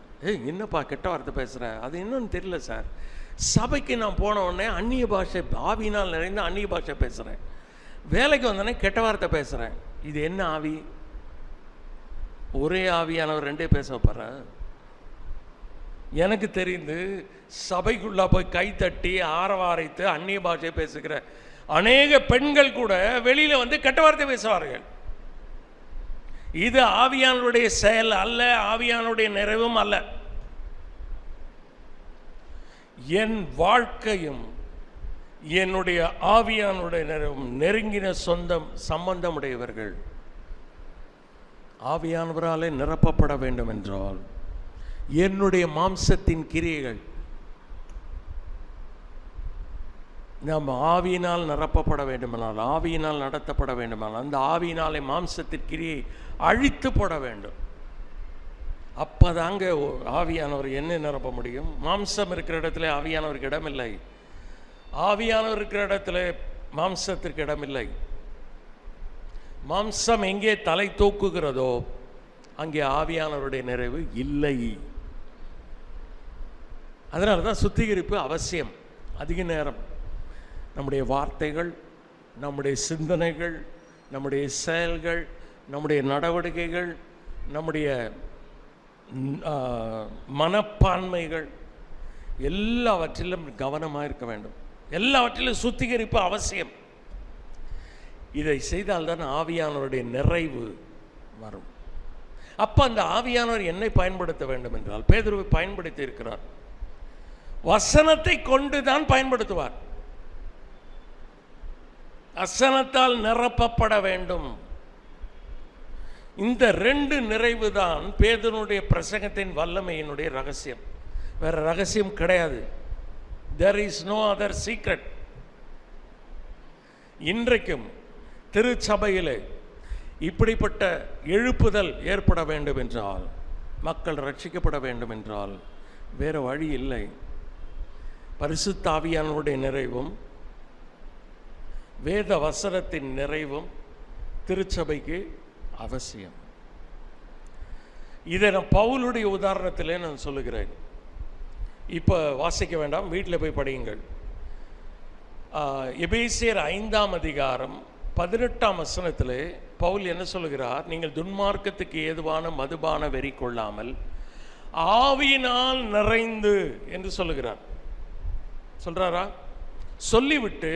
என்னப்பா கெட்ட வார்த்தை பேசுகிற? அது இன்னொன்று தெரியல சார். சபைக்கு நான் போன உடனே அந்நிய பாஷை, ஆவினால் நிறைந்த அந்நிய பாஷை பேசுகிறேன். வேலைக்கு வந்தோடனே கெட்ட வார்த்தை பேசுகிறேன். இது என்ன ஆவி? ஒரே ஆவியானவர் ரெண்டே பேச வைப்பார? எனக்கு தெரிந்து சபைக்குள்ளே போய் கைத்தட்டி ஆரவாரித்து அந்நிய பாஷை பேசுகிற அநேக பெண்கள் கூட வெளியில் வந்து கெட்ட வார்த்தை பேசுவார்கள். இது ஆவியானுடைய செயல் அல்ல, ஆவியானுடைய நிறைவும் அல்ல. என் வாழ்க்கையும் என்னுடைய ஆவியானுடைய நிறைவும் நெருங்கின சொந்தம் சம்பந்தமுடையவர்கள். ஆவியானவராலே நிரப்பப்பட வேண்டும் என்றால் என்னுடைய மாம்சத்தின் கிரியைகள், நாம் ஆவியினால் நிரப்பப்பட வேண்டுமானால், ஆவியினால் நடத்தப்பட வேண்டுமானால், அந்த ஆவியினாலே மாம்சத்தின் கிரியை அழித்து போட வேண்டும். அப்பதாங்க ஆவியானவர் என்ன நிரப்ப முடியும்? மாம்சம் இருக்கிற இடத்துல ஆவியானவருக்கு இடமில்லை, ஆவியானவர் இருக்கிற இடத்துல மாம்சத்திற்கு இடமில்லை. மாம்சம் எங்கே தலை தூக்குகிறதோ அங்கே ஆவியானவருடைய நிறைவு இல்லை. அதனால தான் சுத்திகரிப்பு அவசியம். அதிக நேரம் நம்முடைய வார்த்தைகள், நம்முடைய சிந்தனைகள், நம்முடைய செயல்கள், நம்முடைய நடவடிக்கைகள், நம்முடைய மனப்பான்மைகள் எல்லாவற்றிலும் கவனமாக இருக்க வேண்டும். எல்லாவற்றிலும் சுத்திகரிப்பு அவசியம். இதை செய்தால்தான் ஆவியானவருடைய நிறைவு வரும். அப்போ அந்த ஆவியானவர் என்னை பயன்படுத்த வேண்டும் என்றால் பேதுருவை பயன்படுத்தி இருக்கிறார். வசனத்தை கொண்டு தான் பயன்படுத்துவார். வசனத்தால் நிரப்பப்பட வேண்டும். இந்த ரெண்டு நிறைவு தான் பேதுருடைய பிரசங்கத்தின் வல்லமையினுடைய ரகசியம். வேற ரகசியம் கிடையாது. There is no other secret. இன்றைக்கும் திருச்சபையிலே இப்படிப்பட்ட எழுப்புதல் ஏற்பட வேண்டும் என்றால், மக்கள் ரட்சிக்கப்பட வேண்டும் என்றால் வேறு வழி இல்லை. பரிசுத்த ஆவியானவருடைய நிறைவும் வேத வசனத்தின் நிறைவும் திருச்சபைக்கு அவசியம். இதை நான் பவுலுடைய உதாரணத்திலே நான் சொல்லுகிறேன். இப்போ வாசிக்க வேண்டாம், வீட்டில் போய் படியுங்கள். எபேசியர் 5ஆம் அதிகாரம் 18ஆம் வசனத்திலே பவுல் என்ன சொல்லுகிறார்? நீங்கள் துன்மார்க்கத்துக்கு ஏதுவான மதுபான வெறி கொள்ளாமல் ஆவியினால் நிறைந்து என்று சொல்லுகிறார். சொல்றாரா? சொல்லிவிட்டு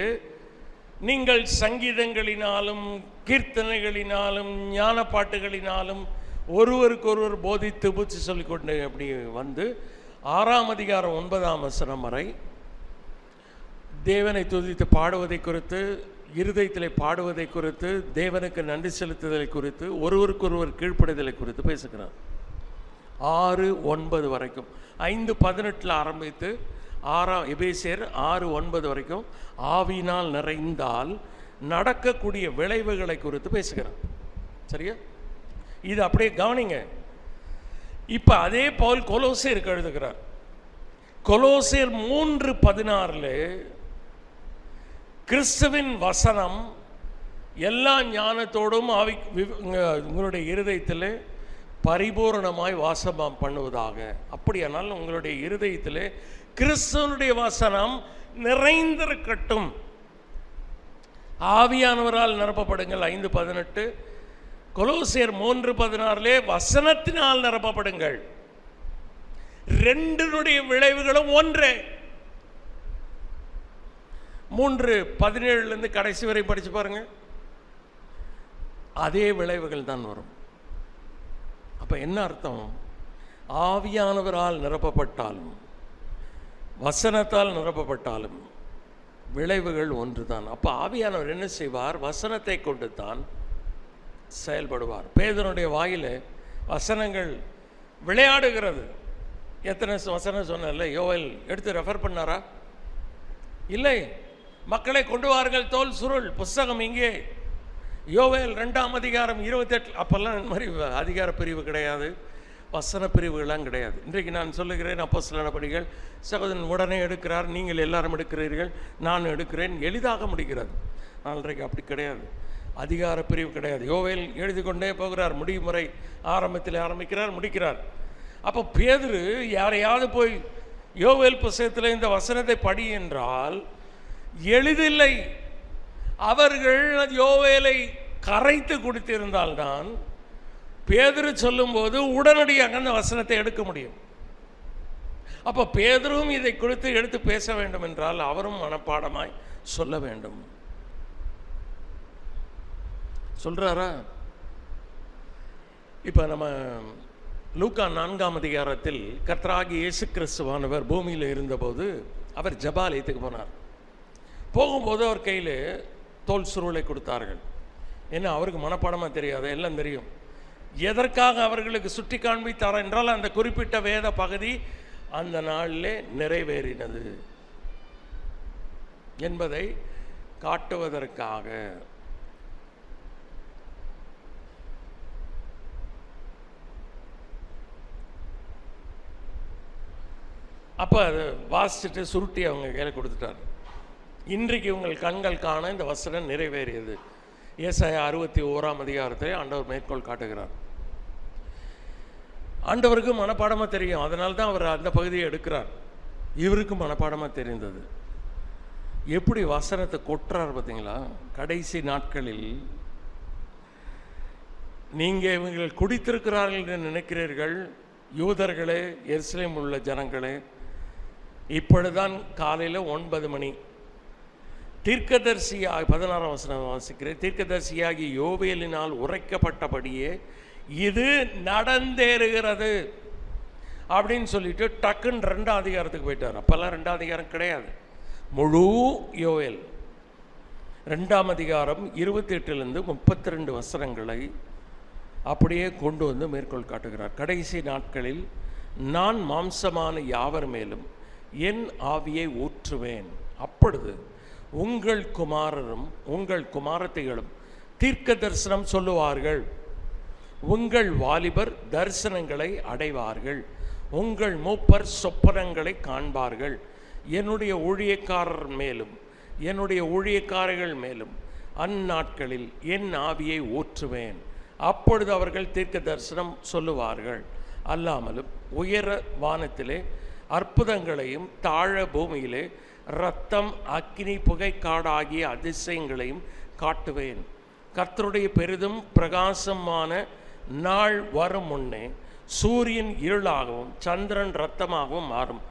நீங்கள் சங்கீதங்களினாலும் கீர்த்தனைகளினாலும் ஞான பாட்டுகளினாலும் ஒருவருக்கொருவர் போதித்து பூச்சி சொல்லிக்கொண்டு அப்படி வந்து 6ஆம் அதிகாரம் 9ஆம் வசனம் வரை தேவனை துதித்து பாடுவதை குறித்து, இருதயத்திலே பாடுவதை குறித்து, தேவனுக்கு நன்றி செலுத்துதலை குறித்து, ஒருவருக்கொருவர் கீழ்ப்படைதலை குறித்து பேசுகிறார். 6:9 வரைக்கும், 5:18 ஆரம்பித்து எபேசியர் 6:9 வரைக்கும் ஆவியினால் நிறைந்தால் நடக்கக்கூடிய விளைவுகளை குறித்து பேசுகிறார். சரியா? இது அப்படியே கவனிங்க. இப்ப அதே பவுல் கொலோசியருக்கு எழுதுகிறார். கொலோசியர் 3:16 கிறிஸ்துவின் வசனம் எல்லா ஞானத்தோடும் உங்களுடைய இருதயத்தில் பரிபூரணமாய் வாசம் பண்ணுவதாக. அப்படியானால் உங்களுடைய இருதயத்தில் கிறிஸ்துவனுடைய வசனம் நிறைந்திருக்கட்டும். ஆவியானவரால் நிரப்பப்படுங்கள் 5:18. கொலோசியர் 3:16 வசனத்தினால் நிரப்பப்படுங்கள். ரெண்டினுடைய விளைவுகளும் ஒன்றே. 3:17 கடைசி வரை படிச்சு பாருங்க, அதே விளைவுகள் தான் வரும். அப்ப என்ன அர்த்தம்? ஆவியானவரால் நிரப்பப்பட்டாலும் வசனத்தால் நிரப்பப்பட்டாலும் விளைவுகள் ஒன்றுதான். அப்ப ஆவியானவர் என்ன செய்வார்? வசனத்தை கொண்டு தான் செயல்படுவார். பேதுருடைய வாயில வசனங்கள் விளையாடுகிறது. எத்தனை வசனம் சொன்ன யோவேல் எடுத்து ரெஃபர் பண்ணாரா? இல்லை. மக்களை கொண்டு வாருங்கள், தோல் சுருள் புஸ்தகம் இங்கே. யோவேல் 2ஆம் அதிகாரம் 28. அப்பெல்லாம் இந்த மாதிரி அதிகார பிரிவு கிடையாது, வசன பிரிவுகள்லாம் கிடையாது. இன்றைக்கு நான் சொல்லுகிறேன், அப்போஸ்தலர் நடபடிகள் சகோதரன் உடனே எடுக்கிறார், நீங்கள் எல்லாரும் எடுக்கிறீர்கள், நான் எடுக்கிறேன், எளிதாக முடிகிறது. ஆனால் இன்றைக்கு அப்படி கிடையாது, அதிகார பிரிவு கிடையாது. யோவேல் எழுதி கொண்டே போகிறார், முடியும் முறை ஆரம்பத்தில் ஆரம்பிக்கிறார், முடிக்கிறார். அப்போ பேதுரு யாரையாவது போய் யோவேல் புஸ்தகத்தில் இந்த வசனத்தை படி என்றால் எளிதில்லை. அவர்கள் யோவேலை கரைத்து குடித்திருந்தால்தான் பேதுரு சொல்லும்போது உடனடியாக அந்த வசனத்தை எடுக்க முடியும். அப்போ பேதுருவும் இதை குறித்து எடுத்து பேச வேண்டும் என்றால் அவரும் மனப்பாடமாய் சொல்ல வேண்டும். சொல்றாரா? இப்போ நம்ம லூக்கா 4ஆம் அதிகாரத்தில் கர்த்தராகிய இயேசு கிறிஸ்துவானவர் பூமியில் இருந்தபோது அவர் ஜெபாலயத்துக்கு போனார். போகும்போது அவர் கையில் தோல் சுருளை கொடுத்தார்கள். ஏன்னா அவருக்கு மனப்பாடமாக தெரியாது, எல்லாம் தெரியும். எதற்காக அவர்களுக்கு சுட்டி காண்பித்தார் என்றால் அந்த குறிப்பிட்ட வேத பகுதி அந்த நாளிலே நிறைவேறினது என்பதை காட்டுவதற்காக. அப்போ அதை வாசிச்சுட்டு சுருட்டி அவங்க கையில் கொடுத்துட்டார். இன்றைக்கு உங்கள் கண்கள் காண இந்த வசனம் நிறைவேறியது. ஏசாயா 61ஆம் அதிகாரத்தை ஆண்டவர் மேற்கோள் காட்டுகிறார். ஆண்டவருக்கு மனப்பாடமாக தெரியும், அதனால தான் அவர் அந்த பகுதியை எடுக்கிறார். இவருக்கும் மனப்பாடமாக தெரிந்தது. எப்படி வசனத்தை கொட்டுறார் பார்த்தீங்களா? கடைசி நாட்களில் நீங்கள் இவங்கள் குடித்திருக்கிறார்கள் என்று நினைக்கிறீர்கள் யூதர்களே, எருசலேமில் உள்ள ஜனங்களே. இப்பொழுதுதான் காலையில் 9 மணி. தீர்க்கதரிசியாக 16ஆம் வசனம் வாசிக்கிறேன். தீர்க்கதரிசியாகி யோவேலினால் உரைக்கப்பட்டபடியே இது நடந்தேறுகிறது அப்படின்னு சொல்லிட்டு டக்குன்னு 2ஆம் அதிகாரத்துக்கு போயிட்டார். அப்போல்லாம் 2ஆம் அதிகாரம் கிடையாது, முழு யோவேல் 2ஆம் அதிகாரம் 28லிருந்து 32 வசனங்களை அப்படியே கொண்டு வந்து மேற்கோள் காட்டுகிறார். கடைசி நாட்களில் நான் மாம்சமான யாவர் மேலும் என் ஆவியை ஊற்றுவேன், அப்பொழுது உங்கள் குமாரரும் உங்கள் குமாரத்திகளும் தீர்க்க தரிசனம் சொல்லுவார்கள், உங்கள் வாலிபர் தரிசனங்களை அடைவார்கள், உங்கள் மூப்பர் சொப்பனங்களை காண்பார்கள். என்னுடைய ஊழியக்காரர் மேலும் என்னுடைய ஊழியக்காரர்கள் மேலும் அந்நாட்களில் என் ஆவியை ஊற்றுவேன், அப்பொழுது அவர்கள் தீர்க்க தரிசனம் சொல்லுவார்கள். அல்லாமலும் உயர வானத்திலே அற்புதங்களையும் தாழ பூமியிலே இரத்தம் அக்கினி புகைக்காடாகிய அதிசயங்களையும் காட்டுவேன். கர்த்தருடைய பெரிதும் பிரகாசமான நாள் வரும் முன்னே சூரியன் இருளாகவும் சந்திரன் இரத்தமாகவும் மாறும்.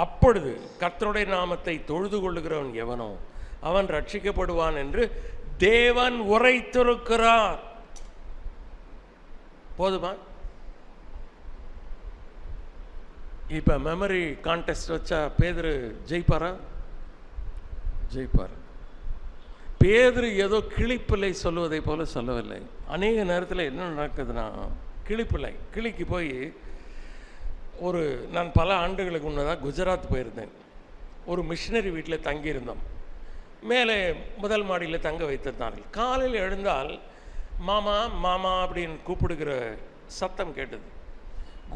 அப்பொழுது கர்த்தருடைய நாமத்தை தொழுது கொள்ளுகிறவன் எவனோ அவன் ரட்சிக்கப்படுவான் என்று தேவன் உரைத்திருக்கிறார். போதுமா? இப்போ மெமரி கான்டெஸ்ட் வச்சா பேதுரு ஜெயிப்பாரா? ஜெயிப்பார். பேதுரு ஏதோ கிளிப்பிள்ளை சொல்லுவதை போல சொல்லவில்லை. அநேக நேரத்தில் என்ன நடக்குதுன்னா, கிளிப்பிள்ளை கிளிக்கு போய் நான் பல ஆண்டுகளுக்கு முன்னதாக குஜராத் போயிருந்தேன். ஒரு மிஷினரி வீட்டில் தங்கியிருந்தோம். மேலே முதல் மாடியில் தங்க வைத்திருந்தார்கள். காலையில் எழுந்தால் மாமா மாமா அப்படின்னு கூப்பிடுகிற சத்தம் கேட்டது.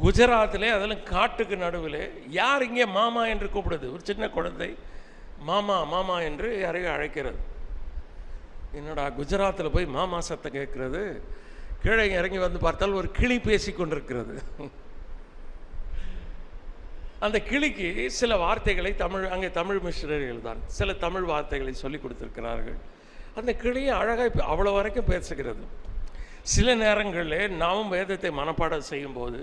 குஜராத்திலே அதில் காட்டுக்கு நடுவில் யார் இங்கே மாமா என்று கூப்பிடுது? ஒரு சின்ன குழந்தை மாமா மாமா என்று யாரையும் அழைக்கிறது. என்னடா குஜராத்தில் போய் மாமா சத்தம் கேட்கிறது? கீழே இறங்கி வந்து பார்த்தால் ஒரு கிளி பேசி கொண்டிருக்கிறது. அந்த கிளிக்கு சில வார்த்தைகளை அங்கே தமிழ் மிஷனரிகள் தான் சில தமிழ் வார்த்தைகளை சொல்லி கொடுத்துருக்கிறார்கள். அந்த கிளியை அழகாக அவ்வளோ வரைக்கும் பேசுகிறது. சில நேரங்களில் நாமும் வேதத்தை மனப்பாடம் செய்யும்போது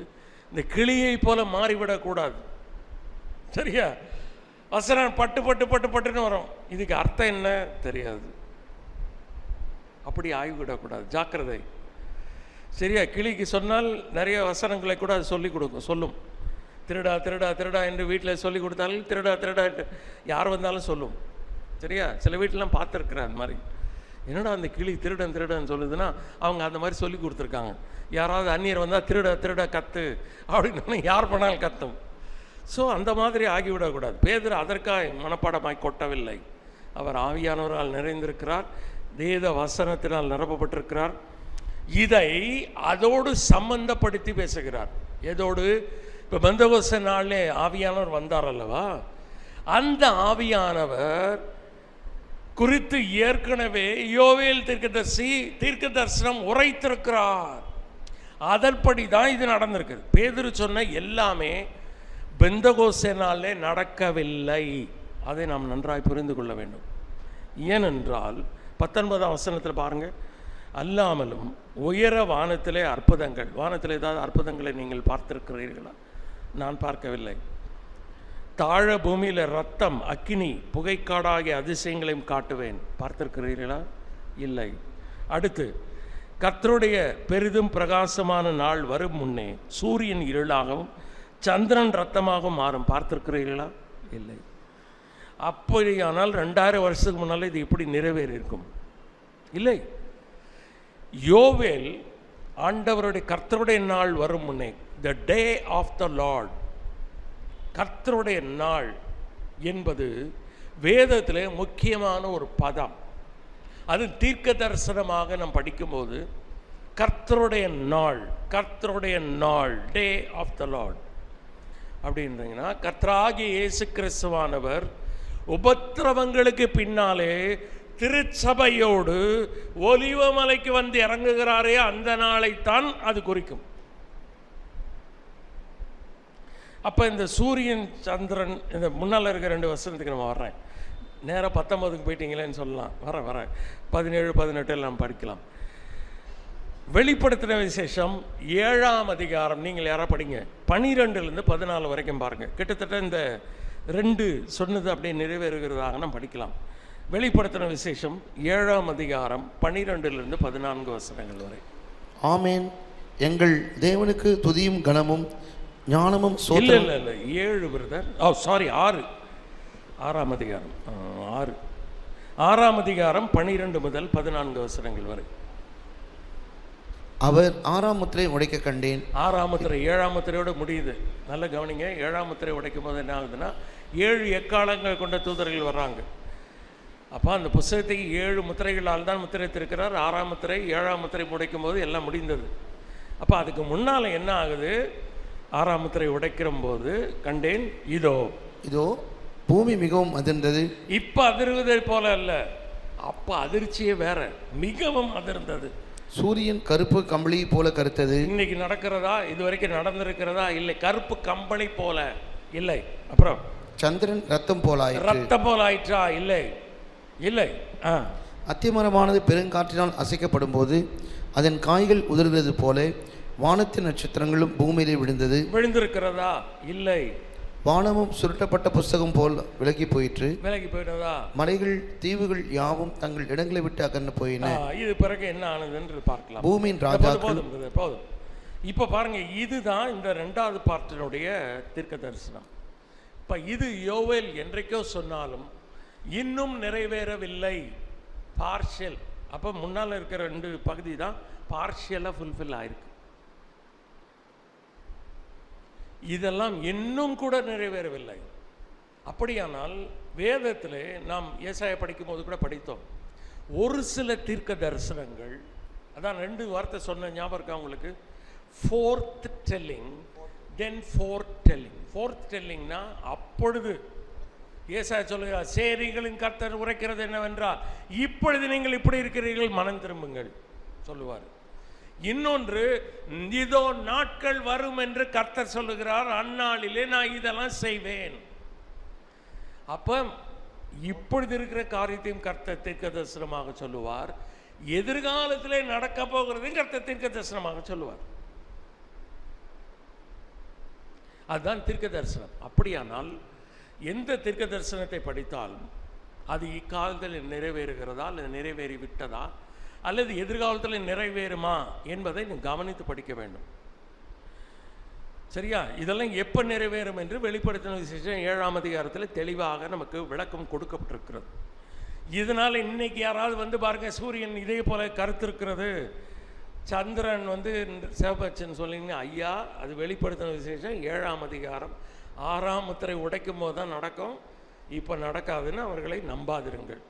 இந்த கிளியை போல மாறிவிடக்கூடாது. சரியா? வசனம் பட்டு பட்டு பட்டு பட்டுன்னு வரும். இதுக்கு அர்த்தம் என்ன தெரியாது. அப்படி ஆகிவிடக்கூடாது, ஜாக்கிரதை. சரியா? கிளிக்கு சொன்னால் நிறைய வசனங்களை கூட அது சொல்லிக் கொடுக்கும். சொல்லும், திருடா திருடா திருடா என்று வீட்டில் சொல்லி கொடுத்தாலும் திருடா திருடா என்று யார் வந்தாலும் சொல்லும். சரியா? சில வீட்டிலலாம் பார்த்துருக்குறேன் அந்த மாதிரி. என்னடா அந்த கிளி திருடன் திருடன்னு சொல்லுதுன்னா அவங்க அந்த மாதிரி சொல்லி கொடுத்துருக்காங்க. யாராவது அந்நியர் வந்தால் திருட திருட கத்து அப்படின்னு யார் பண்ணாலும் கத்தும். ஸோ அந்த மாதிரி ஆகிவிடக்கூடாது. பேதுரு அதற்காக மனப்பாடமாய் கொட்டவில்லை. அவர் ஆவியானவரால் நிறைந்திருக்கிறார், வேத வசனத்தினால் நிரப்பப்பட்டிருக்கிறார். இதை அதோடு சம்பந்தப்படுத்தி பேசுகிறார். எதோடு? இப்போ பெந்தகோஸ்தே நாளிலே ஆவியானவர் வந்தார் அல்லவா, அந்த ஆவியானவர் குறித்து ஏற்கனவே யோவேல் தீர்க்க தரிசனம் உரைத்திருக்கிறார். அதன்படி தான் இது நடந்திருக்குது. பேதுரு சொன்ன எல்லாமே பெந்தகோஸ்தே நாளிலே நடக்கவில்லை. அதை நாம் நன்றாய் புரிந்து கொள்ள வேண்டும். ஏனென்றால் 19ஆம் வசனத்தில் பாருங்கள், அல்லாமலும் உயர வானத்திலே அற்புதங்கள். வானத்தில் ஏதாவது அற்புதங்களை நீங்கள் பார்த்திருக்கிறீர்களா? நான் பார்க்கவில்லை. தாழ பூமியில் ரத்தம் அக்கினி புகைக்காடாகிய அதிசயங்களையும் காட்டுவேன். பார்த்திருக்கிறீர்களா? இல்லை. அடுத்து, கர்த்தருடைய பெரிதும் பிரகாசமான நாள் வரும் முன்னே சூரியன் இருளாகவும் சந்திரன் ரத்தமாகவும் மாறும். பார்த்திருக்கிறீர்களா? இல்லை. அப்படியானால் 2000 வருஷத்துக்கு முன்னால் இது எப்படி நிறைவேறி இருக்கும்? இல்லை. யோவேல் ஆண்டவருடைய கர்த்தருடைய நாள் வரும் முன்னே, த டே ஆஃப் த லார்ட், கர்த்தருடைய நாள் என்பது வேதத்திலே முக்கியமான ஒரு பதம். அது தீர்க்க தரிசனமாக நாம் படிக்கும்போது கர்த்தருடைய நாள், கர்த்தருடைய நாள், டே ஆஃப் த லார்ட் அப்படின்றீங்கன்னா, கர்த்தராகிய இயேசு கிறிஸ்துவானவர் உபத்திரவங்களுக்கு பின்னாலே திருச்சபையோடு ஒலிவமலைக்கு வந்து இறங்குகிறாரே, அந்த நாளைத்தான் அது குறிக்கும். அப்போ இந்த சூரியன் சந்திரன், இந்த முன்னால் இருக்க 2 வசனத்துக்கு நம்ம வர்றேன். நேராக 19க்கு போயிட்டீங்களேன்னு சொல்லலாம். வரேன் 17, 18 எல்லாம் படிக்கலாம். வெளிப்படுத்தின விசேஷம் 7ஆம் அதிகாரம், நீங்கள் யாரா படிங்க, 12லேருந்து 14 வரைக்கும் பாருங்கள். கிட்டத்தட்ட இந்த 2 சொன்னது அப்படியே நிறைவேறுகிறதாக நாம் படிக்கலாம். வெளிப்படுத்தின விசேஷம் 7ஆம் அதிகாரம் 12லேருந்து 14 வசனங்கள் வரை. ஆமேன். எங்கள் தேவனுக்கு துதியும் கனமும் ஞானமும் இல்லை 7 பிரதர், 6, 6ஆம் அதிகாரம் 6ஆம் அதிகாரம் 12 முதல் 14 வசனங்கள் வரை. அவர் 6ஆம் முத்திரை உடைக்க கண்டேன். 6ஆம் முத்திரை 7ஆம் முத்திரையோடு முடியுது. நல்ல கவனிங்க. 7ஆம் முத்திரை உடைக்கும் போது என்ன ஆகுதுன்னா, 7 எக்காலங்கள் கொண்ட தூதர்கள் வர்றாங்க. அப்போ அந்த புஸ்தகத்தை 7 முத்திரைகளால் தான் முத்திரைத்திருக்கிறார். 6ஆம் முத்திரை 7ஆம் முத்திரை உடைக்கும் போது எல்லாம் முடிந்தது. அப்போ அதுக்கு முன்னால் என்ன ஆகுது, 6ஆம் முத்திரை உடைக்கிற போது கண்டேன், இதோ பூமி மிகவும் அதிர்ந்தது. இப்போ அதிர்வதை போல அல்ல, அப்போ அதிர்ச்சியே வேற, மிகவும் அதிர்ந்தது. சூரியன் கருப்பு கம்பளி போல கருத்தது. இன்னைக்கு நடக்கிறதா, இது வரைக்கும் நடந்திருக்கிறதா? இல்லை, கருப்பு கம்பளி போல இல்லை. அப்புறம் சந்திரன் ரத்தம் போல ஆயிற்றா? இல்லை. அத்திமரமானது பெருங்காற்றினால் அசைக்கப்படும் போது அதன் காய்கள் உதிர்கிறது போல வானத்தின் நட்சத்திரங்களும் பூமியிலே விழுந்திருக்கிறதா? இல்லை. வானமும் சுருட்டப்பட்ட புஸ்தகம் போல் விலகி போயிட்டதா? மலைகள் தீவுகள் யாவும் தங்கள் இடங்களை விட்டு அகன்று போயின. இது பிறகு என்ன ஆனது என்று பார்க்கலாம். பூமியின் ராஜாக்கள். போதும். இப்ப பாருங்க, இதுதான் இந்த 2வது பார்ட்டினுடைய தீர்க்க தரிசனம். இப்ப இது யோவேல் என்றைக்கோ சொன்னாலும் இன்னும் நிறைவேறவில்லை, பார்ஷியல். அப்ப முன்னால் இருக்கிற 2 பகுதி தான் பார்ஷியலா ஃபுல்ஃபில் ஆயிருக்கு. இதெல்லாம் இன்னும் கூட நிறைவேறவில்லை. அப்படியானால் வேதத்திலே நாம் ஏசாயா படிக்கும் போது கூட படித்தோம், ஒரு சில தீர்க்க தரிசனங்கள், அதான் 2 வார்த்தை சொன்ன ஞாபகம் இருக்கா உங்களுக்கு? Fourth telling, then fourth telling. Fourth டெல்லிங்னா அப்பொழுது ஏசாயா சொல்லுகிறார், சேரிகளின் கர்த்தர் உரைக்கிறது என்னவென்றால், இப்பொழுது நீங்கள் இப்படி இருக்கிறீர்கள், மனம் திரும்புங்கள் சொல்லுவார். இன்னொன்று, இதோ நாட்கள் வரும் என்று கர்த்தர் சொல்லுகிறார், அந்நாளிலே நான் இதெல்லாம் செய்வேன். அப்ப இப்பொழுது இருக்கிற காரியத்தையும் கர்த்தர் தீர்க்க தரிசனமாக சொல்லுவார், எதிர்காலத்திலே நடக்க போகிறதையும் கர்த்தர் தீர்க்க தரிசனமாக சொல்லுவார். அதுதான் தீர்க்க தரிசனம். அப்படியானால் எந்த தீர்க்க தரிசனத்தை படித்தாலும் அது இக்காலத்தில் நிறைவேறுகிறதா அல்லது நிறைவேறி விட்டதா அல்லது எதிர்காலத்தில் நிறைவேறுமா என்பதை கவனித்து படிக்க வேண்டும். சரியா? இதெல்லாம் எப்போ நிறைவேறும் என்று வெளிப்படுத்தின விசேஷம் 7ஆம் அதிகாரத்தில் தெளிவாக நமக்கு விளக்கம் கொடுக்கப்பட்டிருக்கிறது. இதனால் இன்னைக்கு யாராவது வந்து பாருங்க, சூரியன் இதே போல கருத்து இருக்கிறது, சந்திரன் வந்து சிவபட்சன் சொல்லிங்க, ஐயா அது வெளிப்படுத்தின விசேஷம் 7ஆம் அதிகாரம் 6ஆம் முத்திரை உடைக்கும் போது தான் நடக்கும், இப்போ நடக்காதுன்னு அவர்களை நம்பாதிருங்கள்.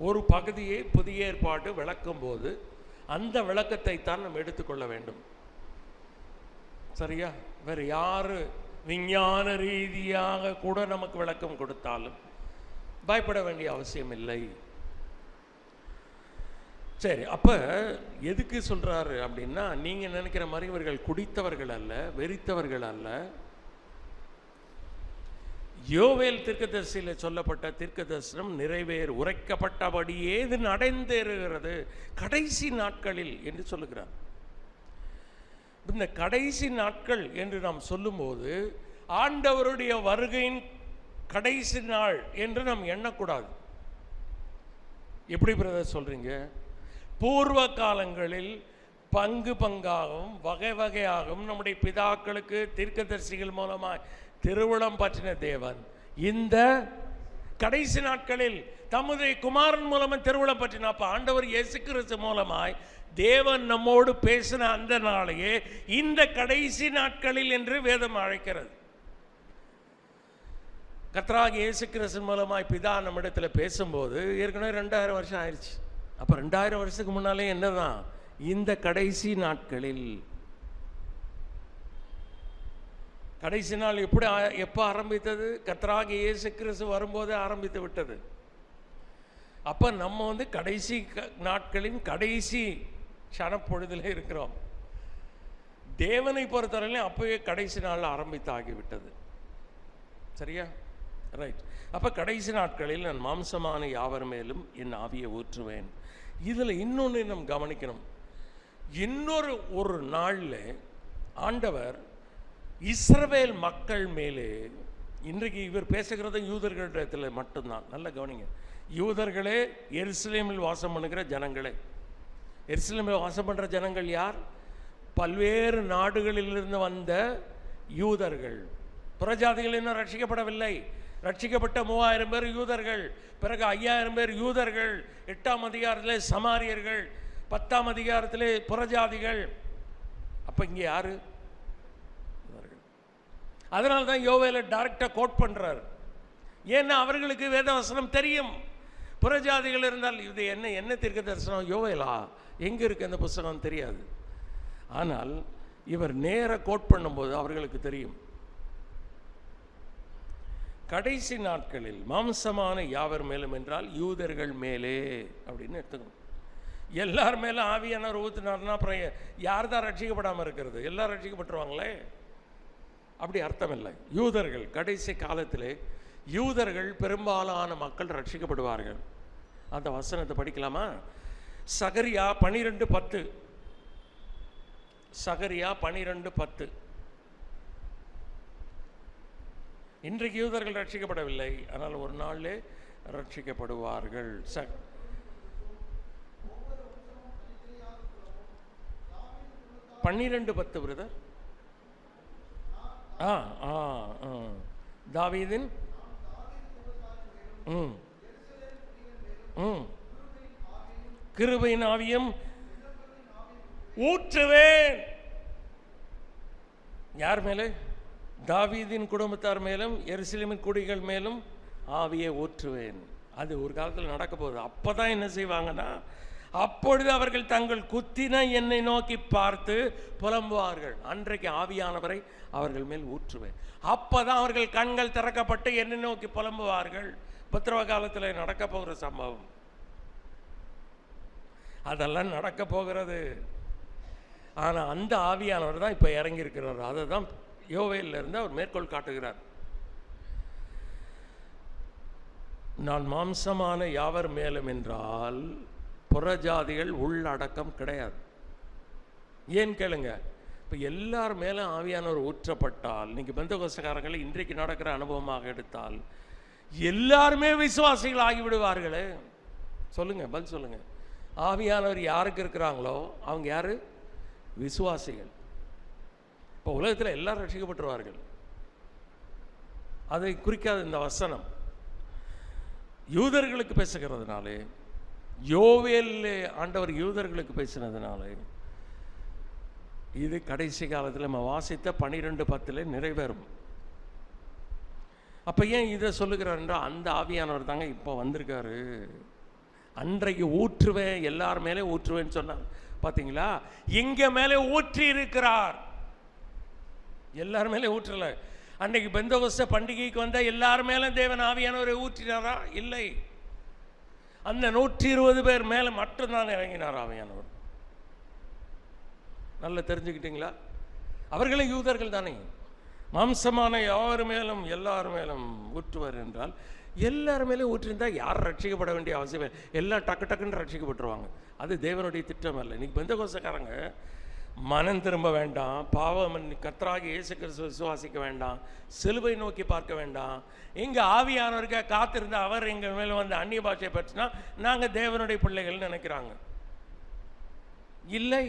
ஒரு பகுதியை புதிய ஏற்பாடு விளக்கும் போது அந்த விளக்கத்தை தான் நம்ம எடுத்துக்கொள்ள வேண்டும். சரியா? வேறு யாரு விஞ்ஞான ரீதியாக கூட நமக்கு விளக்கம் கொடுத்தாலும் பயப்பட வேண்டிய அவசியம் இல்லை. சரி, அப்ப எதுக்கு சொல்றாரு அப்படின்னா, நீங்க நினைக்கிற மாதிரி இவர்கள் குடித்தவர்கள் அல்ல, வெறித்தவர்கள் அல்ல. யோவேல் தீர்க்கதரிசியில் சொல்லப்பட்ட தீர்க்க தரிசனம் உரைக்கப்பட்டபடியே இது நடந்தேறுகிறது கடைசி நாட்களில் என்று சொல்லுகிறார். இந்த கடைசி நாட்கள் என்று நாம் சொல்லும்போது ஆண்டவருடைய வருகையின் கடைசி நாள் என்று நாம் எண்ணக்கூடாது. எப்படி பிரதர் சொல்றீங்க? பூர்வ காலங்களில் பங்கு பங்காகவும் வகை வகையாகவும் நம்முடைய பிதாக்களுக்கு தீர்க்கதரிசிகள் மூலமாய் திருவுளம் பற்றின தேவன் இந்த கடைசி நாட்களில் தம்முடைய குமாரன் மூலமாக திருவுளம் பற்றின. அப்போ ஆண்டவர் இயேசு கிறிஸ்து மூலமாய் தேவன் நம்மோடு பேசின அந்த நாளையே இந்த கடைசி நாட்களில் என்று வேதம் அழைக்கிறது. கர்த்தராகிய இயேசு கிறிஸ்து மூலமாய் பிதா நம்மிடத்தில் பேசும்போது ஏற்கனவே 2000 வருஷம் ஆயிடுச்சு. அப்போ 2000 வருஷத்துக்கு முன்னாலே என்னதான் இந்த கடைசி நாட்களில். கடைசி நாள் எப்போ ஆரம்பித்தது? கர்த்தராகிய இயேசு கிறிஸ்து வரும்போதே ஆரம்பித்து விட்டது. அப்போ நம்ம கடைசி நாட்களின் கடைசி க்ஷணப்பொழுதில் இருக்கிறோம். தேவனை பொறுத்தவரையிலும் அப்போவே கடைசி நாள் ஆரம்பித்து ஆகிவிட்டது. சரியா? ரைட். அப்போ கடைசி நாட்களில் நான் மாம்சமான யாவர் மேலும் என் ஆவியை ஊற்றுவேன். இதில் இன்னொன்று நம்ம கவனிக்கணும். ஒரு நாளில் ஆண்டவர் இஸ்ரவேல் மக்கள் மேலே, இன்றைக்கு இவர் பேசுகிறது யூதர்களிடத்தில் மட்டும்தான், நல்ல கவனிங்க. யூதர்களே, எருசலேமில் வாசம் பண்ணுகிற ஜனங்களே. எருசலேமில் வாசம் பண்ணுற ஜனங்கள் யார்? பல்வேறு நாடுகளிலிருந்து வந்த யூதர்கள். புறஜாதிகள் இன்னும் ரட்சிக்கப்படவில்லை. ரட்சிக்கப்பட்ட 3000 பேர் யூதர்கள், பிறகு 5000 பேர் யூதர்கள், 8ஆம் அதிகாரத்திலே சமாரியர்கள், 10ஆம் அதிகாரத்திலே புறஜாதிகள். அப்போ இங்கே யாரு? அதனால தான் யோவேல டைரக்டாக கோட் பண்ணுறார். ஏன்னா அவர்களுக்கு வேதவசனம் தெரியும். புறஜாதிகள் இருந்தால் இது என்ன தீர்க்க தரிசனம்? யோவேலா எங்கே இருக்குது அந்த புஸ்தகம் தெரியாது. ஆனால் இவர் நேர கோட் பண்ணும்போது அவர்களுக்கு தெரியும். கடைசி நாட்களில் மாம்சமான யாவர் மேலும் என்றால் யூதர்கள் மேலே அப்படின்னு எடுத்துக்கணும். எல்லார் மேலும் ஆவியானவர் ஊற்றினார்னா அப்புறம் யார் தான் ரட்சிக்கப்படாமல் இருக்கிறது? எல்லாரும் ரட்சிக்கப்பட்டுருவாங்களே, அப்படி அர்த்தம் இல்லை. யூதர்கள் கடைசி காலத்திலே யூதர்கள் பெரும்பாலான மக்கள் ரட்சிக்கப்படுவார்கள். அந்த வசனத்தை படிக்கலாமா? சகரியா 12:10. சகரியா 12:10. இன்றைக்கு யூதர்கள் ரட்சிக்கப்படவில்லை, ஆனால் ஒரு நாளிலே ரட்சிக்கப்படுவார்கள். 12:10 பிரதர். தாவீதின் கிருபையின் ஆவியும் ஊற்றுவேன். யார் மேலே? தாவீதின் குடும்பத்தார் மேலும் எருசலேமின் குடிகள் மேலும் ஆவியை ஊற்றுவேன். அது ஒரு காலத்தில் நடக்க போகுது. அப்போதான் என்ன செய்வாங்கன்னா, அப்பொழுது அவர்கள் தங்கள் குத்தின என்னை நோக்கி பார்த்து புலம்புவார்கள். அன்றைக்கு ஆவியானவரை அவர்கள் மேல் ஊற்றுவேன். அப்போதான் அவர்கள் கண்கள் திறக்கப்பட்டு என்னை நோக்கி புலம்புவார்கள். பத்திரவ காலத்தில் நடக்க போகிற சம்பவம் அதெல்லாம் நடக்க போகிறது. ஆனால் அந்த ஆவியானவர் தான் இப்போ இறங்கியிருக்கிறார். அதை தான் யோவேலிருந்து அவர் மேற்கோள் காட்டுகிறார். நான் மாம்சமான யாவர் மேலும் என்றால் புறஜாதிகள் உள்ளடக்கம் கிடையாது. ஏன் கேளுங்க, இப்போ எல்லார் மேலும் ஆவியானவர் ஊற்றப்பட்டால், நீங்கள் பெந்தகோஸ்தேக்காரங்களை இன்றைக்கு நடக்கிற அனுபவமாக எடுத்தால் எல்லாருமே விசுவாசிகள் ஆகிவிடுவார்களே. சொல்லுங்க, பதில் சொல்லுங்க. ஆவியானவர் யாருக்கு இருக்கிறாங்களோ அவங்க யாரு? விசுவாசிகள். இப்போ உலகத்தில் எல்லாரும் ரட்சிக்கப்பட்டுருவார்கள். அதை குறிக்காத இந்த வசனம் யூதர்களுக்கு பேசுகிறதுனாலே, யோவேலிலே ஆண்டவர் யூதர்களுக்கு பேசினதுனாலே இது கடைசி காலத்தில் நம்ம வாசித்த 12:10 நிறைவேறும். அப்போ ஏன் இதை சொல்லுகிறார் என்றால், அந்த ஆவியானவர் தாங்க இப்போ வந்திருக்காரு. அன்றைக்கு ஊற்றுவேன், எல்லார் மேலே ஊற்றுவேன்னு சொன்னார். பார்த்தீங்களா, எங்க மேலே ஊற்றி இருக்கிறார். எல்லார் மேலே ஊற்றல. அன்னைக்கு பெந்தகோஸ்தே பண்டிகைக்கு வந்தால் எல்லார் மேலே தேவன் ஆவியானவரை ஊற்றினாரா? இல்லை. அந்த 120 பேர் மேலே மட்டும்தான் இறங்கினார் ஆவியானவர். நல்லா தெரிஞ்சுக்கிட்டீங்களா? அவர்களும் யூதர்கள் தானே. மாம்சமான யார் மேலும் எல்லார் மேலும் ஊற்றுவார் என்றால் எல்லார் மேலேயும் ஊற்றிருந்தால் யார் ரட்சிக்கப்பட வேண்டிய அவசியம் இல்லை. எல்லாம் டக்கு டக்குன்னு ரட்சிக்கப்பட்டுருவாங்க. அது தேவனுடைய திட்டம் அல்ல. இன்னைக்கு பெந்தகோஸ்தேக்காரங்க மனம் திரும்ப வேண்டாம், பாவம் கர்த்தராகிய இயேசு கிறிஸ்துவை விசுவாசிக்க வேண்டாம், சிலுவை நோக்கி பார்க்க வேண்டாம், இங்கே ஆவியானவருக்கு காத்திருந்த அவர் எங்கள் மேலே வந்து அந்நிய பாஷையை பற்றினா நாங்கள் தேவனுடைய பிள்ளைகள் நினைக்கிறாங்க. இல்லை,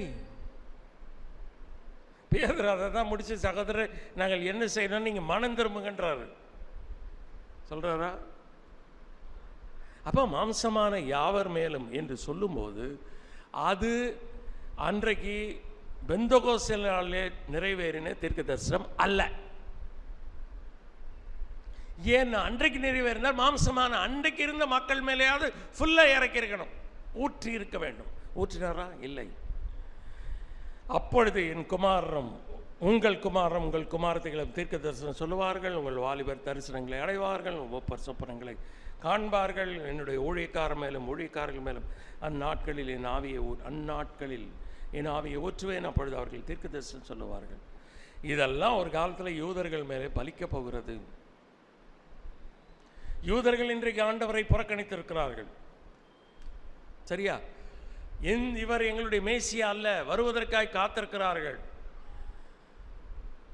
பேதுரு அதை தான் முடிச்சு, சகோதரர் நாங்கள் என்ன செய்யணும், நீங்கள் மனம் திரும்புங்கன்றாரு. சொல்கிறாரா? அப்போ மாம்சமான யாவர் மேலும் என்று சொல்லும்போது அது அன்றைக்கு பெந்தகோஸ்தேனாலே நிறைவேறின தீர்க்க தரிசனம் அல்ல. ஏன் அன்றைக்கு நிறைவேறினால் மாம்சமான அன்றைக்கு இருந்த மக்கள் மேலேயாவது ஃபுல்லாக இறக்கி இருக்கணும், ஊற்றி இருக்க வேண்டும். ஊற்றினாரா? இல்லை. அப்பொழுது என் குமாரரும் உங்கள் குமாரரும் உங்கள் குமாரத்திகளும் தீர்க்க தரிசனம் சொல்லுவார்கள், உங்கள் வாலிபர் தரிசனங்களை அடைவார்கள், ஒவ்வொரு சொப்பனங்களை காண்பார்கள். என்னுடைய ஊழியக்காரர் மேலும் ஊழியக்காரர்கள் மேலும் அந்நாட்களில் என் ஆவியை ஊற்றுவேன், அப்பொழுது அவர்கள் தீர்க்க தரிசனம் சொல்லுவார்கள். இதெல்லாம் ஒரு காலத்தில் யூதர்கள் மேலே பலிக்கப் போகிறது. யூதர்கள் இன்றைக்கு ஆண்டவரை புறக்கணித்திருக்கிறார்கள். சரியா? இவர் எங்களுடைய மேசியா அல்ல, வருவதற்காய் காத்திருக்கிறார்கள்.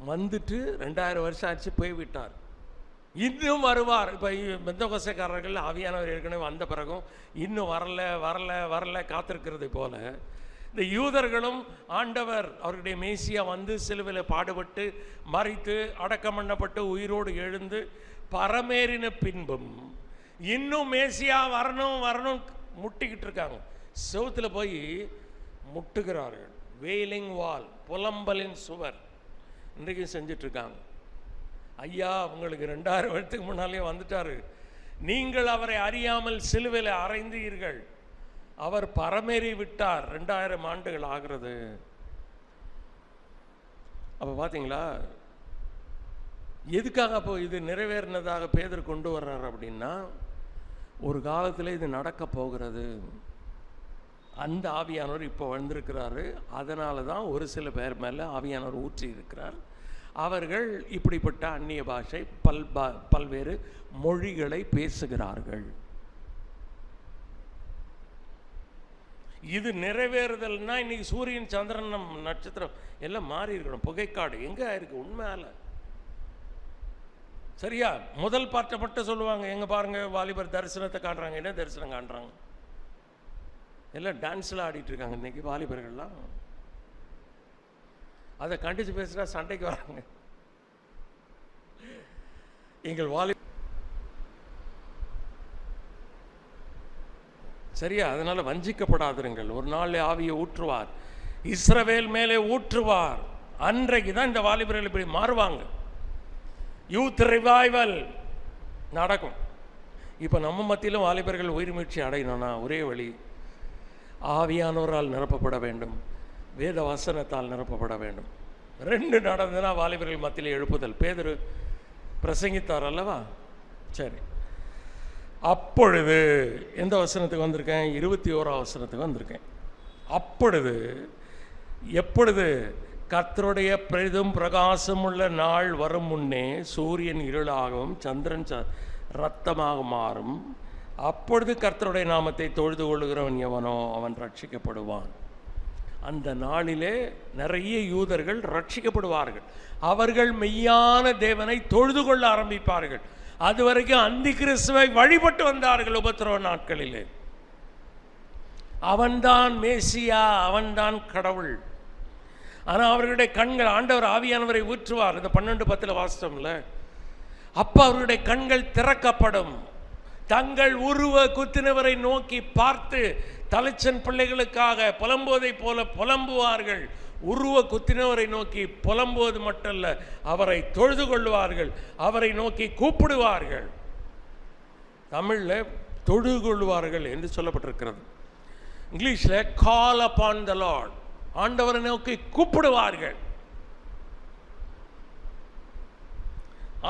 வந்துட்டு 2000 வருஷம் ஆச்சு, போய்விட்டார், இன்னும் வருவார். இப்போ பெந்தகோஸ்தேக்காரர்கள் ஆவியானவர் ஏற்கனவே வந்த பிறகும் இன்னும் வரல காத்திருக்கிறது போல இந்த யூதர்களும் ஆண்டவர் அவருடைய மேசியா வந்து சிலுவையில் பாடுபட்டு மரித்து அடக்கம் பண்ணப்பட்டு உயிரோடு எழுந்து பரமேறின பின்பும் இன்னும் மேசியா வரணும் முட்டிக்கிட்டு இருக்காங்க. செவுத்தில் போய் முட்டுகிறார்கள். வெயிலிங் வால், புலம்பலின் சுவர் இன்றைக்கும் செஞ்சிட்ருக்காங்க. ஐயா, உங்களுக்கு 2000 வருஷத்துக்கு முன்னாலே வந்துட்டார், நீங்கள் அவரை அறியாமல் சிலுவையில் அறைந்தீர்கள், அவர் பரமேறி விட்டார், 2000 ஆண்டுகள் ஆகிறது. அப்போ பார்த்தீங்களா எதுக்காக அப்போ இது நிறைவேறினதாக பேதர் கொண்டு வர்றார் அப்படின்னா, ஒரு காலத்தில் இது நடக்க போகிறது. அந்த ஆவியானவர் இப்போ வந்திருக்கிறாரு. அதனால தான் ஒரு சில பேர் மேலே ஆவியானவர் ஊற்றி இருக்கிறார். அவர்கள் இப்படிப்பட்ட அந்நிய பாஷை பல்வேறு மொழிகளை பேசுகிறார்கள். இது நிறைவேறுதல்னா இன்னைக்கு சூரியன் சந்திரன் நட்சத்திரம் எல்லாம் மாறி இருக்கணும். புகைக்காடு எங்க ஆயிருக்கு உண்மையால? சரியா? முதல் பாட்டை மட்டும் சொல்லுவாங்க, எங்க பாருங்க வாலிபர் தரிசனத்தை காட்டுறாங்க. என்ன தரிசனம் காட்டுறாங்க? எல்லாம் டான்ஸ்ல ஆடிட்டு இருக்காங்க இன்னைக்கு வாலிபர்கள்லாம். அதை கண்டிச்சு பேசுறா சண்டைக்கு வராங்க. எங்கள் சரியா? அதனால வஞ்சிக்கப்படாதிருங்கள். ஒரு நாள் ஆவியை ஊற்றுவார், இஸ்ரவேல் மேலே ஊற்றுவார். அன்றைக்கு தான் இந்த வாலிபர்கள் இப்படி மாறுவாங்க. யூத் ரிவைவல் நடக்கும். இப்போ நம்ம மத்தியிலும் வாலிபர்கள் உயிர் மீட்சி அடையணும்னா ஒரே வழி, ஆவியானவரால் நிரப்பப்பட வேண்டும், வேத வசனத்தால் நிரப்பப்பட வேண்டும். 2 நடந்ததுன்னா வாலிபர்கள் மத்தியில் எழுப்புதல். பேதுரு பிரசங்கித்தார் அல்லவா? சரி, அப்பொழுது எந்த வசனத்துக்கு வந்திருக்கேன்? 21ஆம் வசனத்துக்கு வந்திருக்கேன். அப்பொழுது எப்பொழுது கர்த்தருடைய பெரிதும் பிரகாசம் உள்ள நாள் வரும் முன்னே சூரியன் இருளாகவும் சந்திரன் இரத்தமாக மாறும். அப்பொழுது கர்த்தருடைய நாமத்தை தொழுது கொள்ளுகிறவன் எவனோ அவன் ரட்சிக்கப்படுவான். அந்த நாளிலே நிறைய யூதர்கள் ரட்சிக்கப்படுவார்கள். அவர்கள் மெய்யான தேவனை தொழுது கொள்ள ஆரம்பிப்பார்கள். அதுவரைக்கும் அந்தி கிறிஸ்துவை வழிபட்டு வந்தார்கள் உபத்திரவ நாட்களிலே. அவன்தான் மேசியா, அவன்தான் கடவுள். ஆனால் அவர்களுடைய கண்கள், ஆண்டவர் ஆவியானவரை ஊற்றுவார். இந்த 12:10 வாசித்தோம்ல, அப்போ அவர்களுடைய கண்கள் திறக்கப்படும். தங்கள் உருவ குத்தினவரை நோக்கி பார்த்து தலைச்சன் பிள்ளைகளுக்காக புலம்புவதை போல புலம்புவார்கள். உருவ குத்தினவரை நோக்கி புலம்புவது மட்டுமல்ல, அவரை தொழுது கொள்வார்கள், அவரை நோக்கி கூப்பிடுவார்கள். தமிழில் தொழுது கொள்வார்கள் என்று சொல்லப்பட்டிருக்கிறது. இங்கிலீஷில் கால் அப்பான் த லார்ட், ஆண்டவரை நோக்கி கூப்பிடுவார்கள்.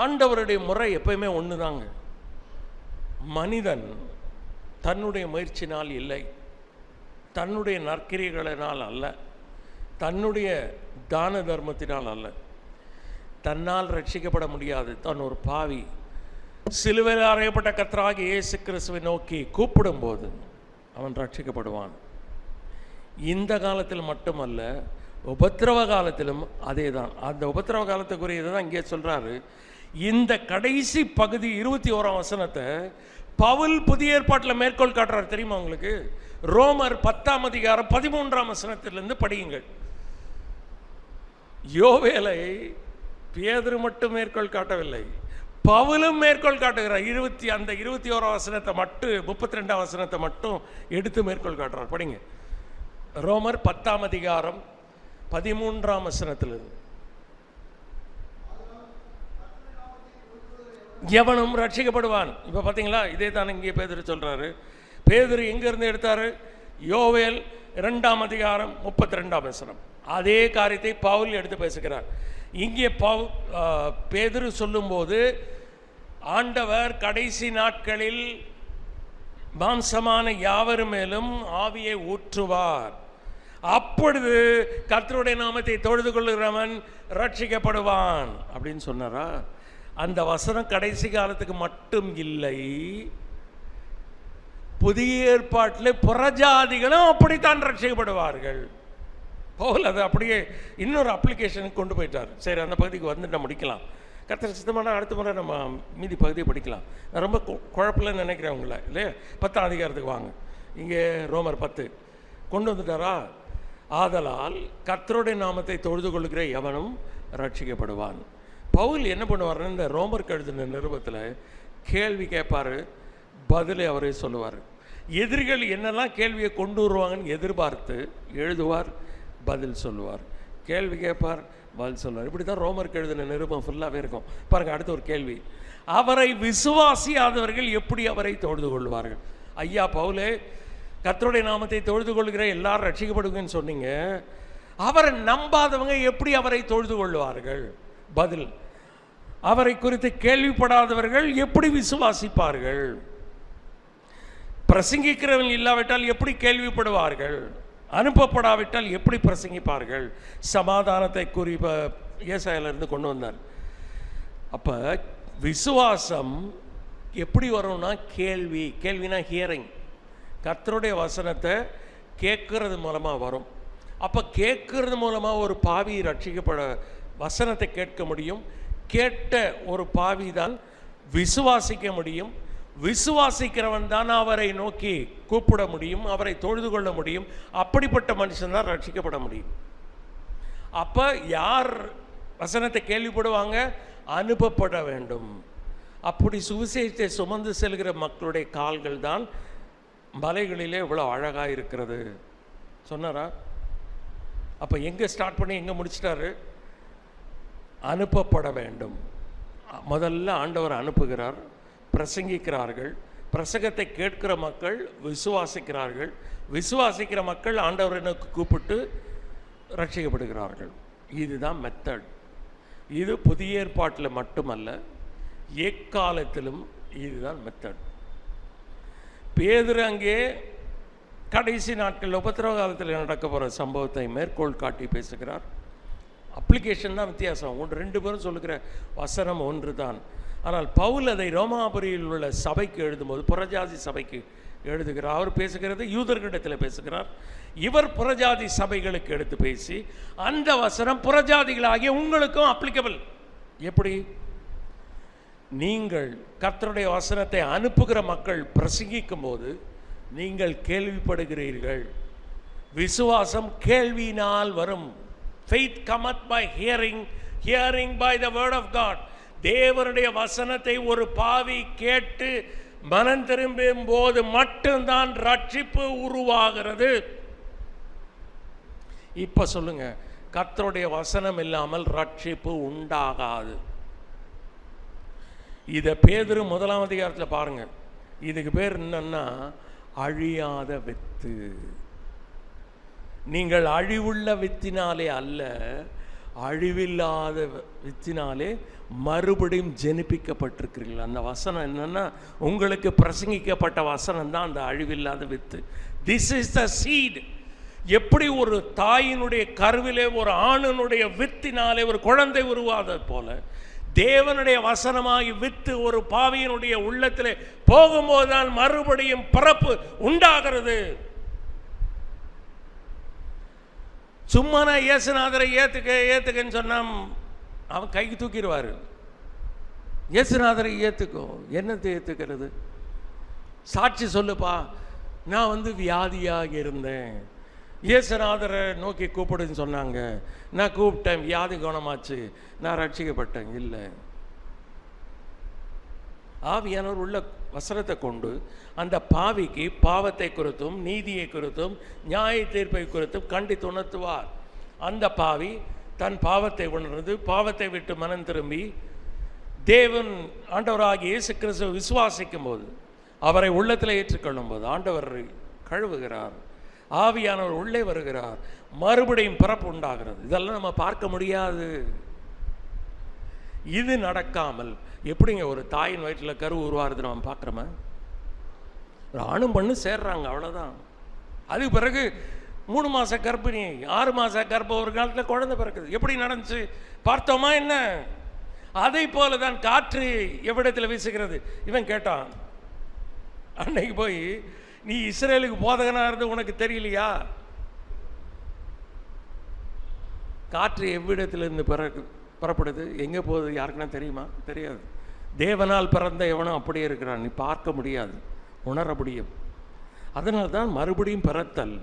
ஆண்டவருடைய முறை எப்பயுமே ஒண்ணுதாங்க. மனிதன் தன்னுடைய முயற்சினால் இல்லை, தன்னுடைய நற்கிரியைகளினால் அல்ல, தன்னுடைய தான தர்மத்தினால் அல்ல, தன்னால் ரட்சிக்கப்பட முடியாது. தான் ஒரு பாவி. சிலுவையில் அறையப்பட்ட கர்த்தராகிய இயேசு கிறிஸ்துவை நோக்கி கூப்பிடும்போது அவன் ரட்சிக்கப்படுவான். இந்த காலத்தில் மட்டுமல்ல, உபத்திரவ காலத்திலும் அதே தான். அந்த உபத்திரவ காலத்துக்குரியதை தான் இங்கே சொல்றாரு. இந்த கடைசி பகுதி 21ஆம் வசனத்தை பவுல் புதிய ஏற்பாட்டில் மேற்கோள் காட்டுறார். தெரியுமா உங்களுக்கு? ரோமர் 10ஆம் அதிகாரம் 13ஆம் வசனத்திலிருந்து படியுங்கள். யோவேலை பேதுரு மட்டும் மேற்கோள் காட்டவில்லை, பவுலும் மேற்கோள் காட்டுகிறார். 21 வசனத்தை மட்டும் 32 வசனத்தை மட்டும் எடுத்து மேற்கோள் காட்டுறார். படிங்க, ரோமர் 10 அதிகாரம் 13 வசனத்திலிருந்து. எவனும் ரட்சிக்கப்படுவான். இப்போ பார்த்தீங்களா, இதே தான் இங்கே பேதுரு சொல்கிறாரு. பேதுரு எங்கேருந்து எடுத்தார்? யோவேல் 2 அதிகாரம் 32 வசனம். அதே காரியத்தை பவுல் எடுத்து பேசுகிறார். இங்கே பேதுரு சொல்லும்போது ஆண்டவர் கடைசி நாட்களில் மாம்சமான யாவர் மேலும் ஆவியை ஊற்றுவார், அப்பொழுது கர்த்தருடைய நாமத்தை தொழுது கொள்ளுகிறவன் ரட்சிக்கப்படுவான் அப்படின்னு சொன்னாரா? அந்த வசனம் கடைசி காலத்துக்கு மட்டும் இல்லை, புதிய ஏற்பாட்டில் புறஜாதிகளும் அப்படித்தான் ரட்சிக்கப்படுவார்கள். பவுல் அதை அப்படியே இன்னொரு அப்ளிகேஷனுக்கு கொண்டு போயிட்டார். சரி, அந்த பகுதிக்கு வந்துட்டு முடிக்கலாம். கர்த்தர் சித்தமான அடுத்த முறை நம்ம மீதி பகுதியை படிக்கலாம். நான் ரொம்ப குழப்பலன்னு நினைக்கிறேன் உங்களை, இல்லையா? 10 அதிகாரத்துக்கு வாங்க. இங்கே ரோமர் 10 கொண்டு வந்துட்டாரா? ஆதலால் கர்த்தருடைய நாமத்தை தொழுது கொள்ளுகிற எவனும் ரட்சிக்கப்படுவான். பவுல் என்ன பண்ணுவார்னு இந்த ரோமருக்கு எழுதின நிருபத்தில் கேள்வி கேட்பார், பதிலை அவரே சொல்லுவார். எதிரிகள் என்னெல்லாம் கேள்வியை கொண்டு வருவாங்கன்னு எதிர்பார்த்து எழுதுவார், பதில் சொல்லுவார். கேள்வி கேட்பார், பதில் சொல்லுவார். இப்படி தான் ரோமருக்கு எழுதின நிருபம் ஃபுல்லாகவே இருக்கும். பாருங்கள், அடுத்த ஒரு கேள்வி, அவரை விசுவாசியாதவர்கள் எப்படி அவரை தொழுது கொள்வார்கள்? ஐயா பவுலே, கர்த்தருடைய நாமத்தை தொழுது கொள்கிற எல்லாரும் ரட்சிக்கப்படுங்கன்னு சொன்னீங்க, அவரை நம்பாதவங்க எப்படி அவரை தொழுது கொள்வார்கள்? பதில், அவரை குறித்து கேள்விப்படாதவர்கள் எப்படி விசுவாசிப்பார்கள்? பிரசங்கிக்கிறவன் இல்லாவிட்டால் எப்படி கேள்விப்படுவார்கள்? அனுப்பப்படாவிட்டால் எப்படி பிரசங்கிப்பார்கள்? சமாதானத்தை குறிப்ப ஏசாயிலிருந்து கொண்டு வந்தார். அப்போ விசுவாசம் எப்படி வரும்னா கேள்வினா ஹியரிங். கர்த்தருடைய வசனத்தை கேட்கறது மூலமாக வரும். அப்போ கேட்கறது மூலமாக ஒரு பாவி ரட்சிக்கப்பட வசனத்தை கேட்க முடியும். கேட்ட ஒரு பாவி தான் விசுவாசிக்க முடியும். விசுவாசிக்கிறவன் தான் அவரை நோக்கி கூப்பிட முடியும், அவரை தொழுது கொள்ள முடியும். அப்படிப்பட்ட மனுஷன் தான் ரட்சிக்கப்பட முடியும். அப்போ யார் வசனத்தை கேள்விப்படுவாங்க? அனுப்பப்பட வேண்டும். அப்படி சுவிசேஷத்தை சுமந்து செல்கிற மக்களுடைய கால்கள் தான் மலைகளிலே இவ்வளோ அழகாக இருக்கிறது சொன்னாரா? அப்போ எங்கே ஸ்டார்ட் பண்ணி எங்கே முடிச்சிட்டாரு? அனுப்பப்பட வேண்டும். முதல்ல ஆண்டவர் அனுப்புகிறார், பிரசங்கிக்கிறார்கள். பிரசங்கத்தை கேட்கிற மக்கள் விசுவாசிக்கிறார்கள். விசுவாசிக்கிற மக்கள் ஆண்டவரை கூப்பிட்டு ரட்சிக்கப்படுகிறார்கள். இதுதான் மெத்தட். இது புதிய ஏற்பாட்டில் மட்டுமல்ல, எக்காலத்திலும் இதுதான் மெத்தட். பேதுரு அங்கே கடைசி நாட்களில் உபத்திரவ காலத்தில் நடக்க போகிற சம்பவத்தை மேற்கோள் காட்டி பேசுகிறார். அப்ளிகேஷன் தான் வித்தியாசம். 2 பேரும் சொல்லுகிற வசனம் ஒன்று தான். ஆனால் பவுல் அதை ரோமாபுரியில் உள்ள சபைக்கு எழுதும்போது, புறஜாதி சபைக்கு எழுதுகிறார். அவர் பேசுகிறது யூதர்களிடத்தில் பேசுகிறார். இவர் புறஜாதி சபைகளுக்கு எடுத்து பேசி அந்த வசனம் புறஜாதிகளாகிய உங்களுக்கும் அப்ளிகபிள். எப்படி? நீங்கள் கர்த்தருடைய வசனத்தை அனுப்புகிற மக்கள் பிரசங்கிக்கும் போது நீங்கள் கேள்விப்படுகிறீர்கள். விசுவாசம் கேள்வியினால் வரும். Faith cometh by hearing, hearing by the word of God. தேவனுடைய வசனத்தை ஒரு பாவி கேட்டு மனம் திரும்பும் போது மட்டும்தான் ரட்சிப்பு உருவாகிறது. இப்ப சொல்லுங்க, கர்த்தருடைய வசனம் இல்லாமல் ரட்சிப்பு உண்டாகாது. இதை பேதுரு 1 அதிகாரத்தில் பாருங்க. இதுக்கு பேர் என்னன்னா அழியாத வித்து. நீங்கள் அழிவுள்ள வித்தினாலே அல்ல, அழிவில்லாத வித்தினாலே மறுபடியும் ஜெனிப்பிக்கப்பட்டிருக்கிறீர்கள். அந்த வசனம் என்னன்னா, உங்களுக்கு பிரசங்கிக்கப்பட்ட வசனம் தான் அந்த அழிவில்லாத வித்து. This is the seed. எப்படி ஒரு தாயினுடைய கருவிலே ஒரு ஆணினுடைய வித்தினாலே ஒரு குழந்தை உருவாத போல தேவனுடைய வசனமாகி வித்து ஒரு பாவியினுடைய உள்ளத்திலே போகும்போதுதான் மறுபடியும் பிறப்பு உண்டாகிறது. சும்மா நான் இயேசுநாதரை ஏத்துக்கன்னு சொன்னா அவன் கைக்கு தூக்கிடுவார். இயேசுநாதரை ஏத்துக்கோ. என்னத்தை ஏத்துக்கிறது? சாட்சி சொல்லுப்பா, நான் வியாதியாக இருந்தேன், இயேசுநாதரை நோக்கி கூப்பிடுன்னு சொன்னாங்க, நான் கூப்பிட்டேன், வியாதி குணமாச்சு, நான் ரட்சிக்கப்பட்டேன். இல்லை, ஆவியானவர் உள்ள வசனத்தை கொண்டு அந்த பாவிக்கு பாவத்தை குறித்தும் நீதியை குறித்தும் நியாய தீர்ப்பை குறித்தும் கண்டித்து உணர்த்துவார். அந்த பாவி தன் பாவத்தை உணர்ந்து பாவத்தை விட்டு மனம் திரும்பி தேவன் ஆண்டவராகிய இயேசு கிறிஸ்துவை விசுவாசிக்கும் போது, அவரை உள்ளத்தில் ஏற்றுக்கொள்ளும் போது ஆண்டவர் கழுவுகிறார், ஆவியானவர் உள்ளே வருகிறார், மறுபடியும் பிறப்பு உண்டாகிறது. இதெல்லாம் நம்ம பார்க்க முடியாது. இது நடக்காமல் எப்படிங்க ஒரு தாயின் வயிற்றில் கரு உருவாருது நம்ம பார்க்குறோமா? ஒரு ஆணும் பண்ணு சேர்றாங்க, அவ்வளோதான். அதுக்கு பிறகு 3 மாத கர்ப்பிணி, 6 மாத கர்ப்பம், ஒரு காலத்தில் குழந்தை பிறக்குது. எப்படி நடந்துச்சு பார்த்தோமா என்ன? அதை போல தான் காற்று எவ்விடத்தில் வீசுகிறது. இவன் கேட்டான் அன்னைக்கு போய், நீ இஸ்ரேலுக்கு போதகனாக இருந்து உனக்கு தெரியலையா? காற்று எவ்விடத்திலிருந்து புறப்படுது, எங்கே போகுது யாருக்குன்னா தெரியுமா? தெரியாது. தேவனால் பிறந்த எவனும் அப்படியே இருக்கிறான், நீ பார்க்க முடியாது, உணர முடியும். அதனால தான் மறுபடியும் பிறத்தல்,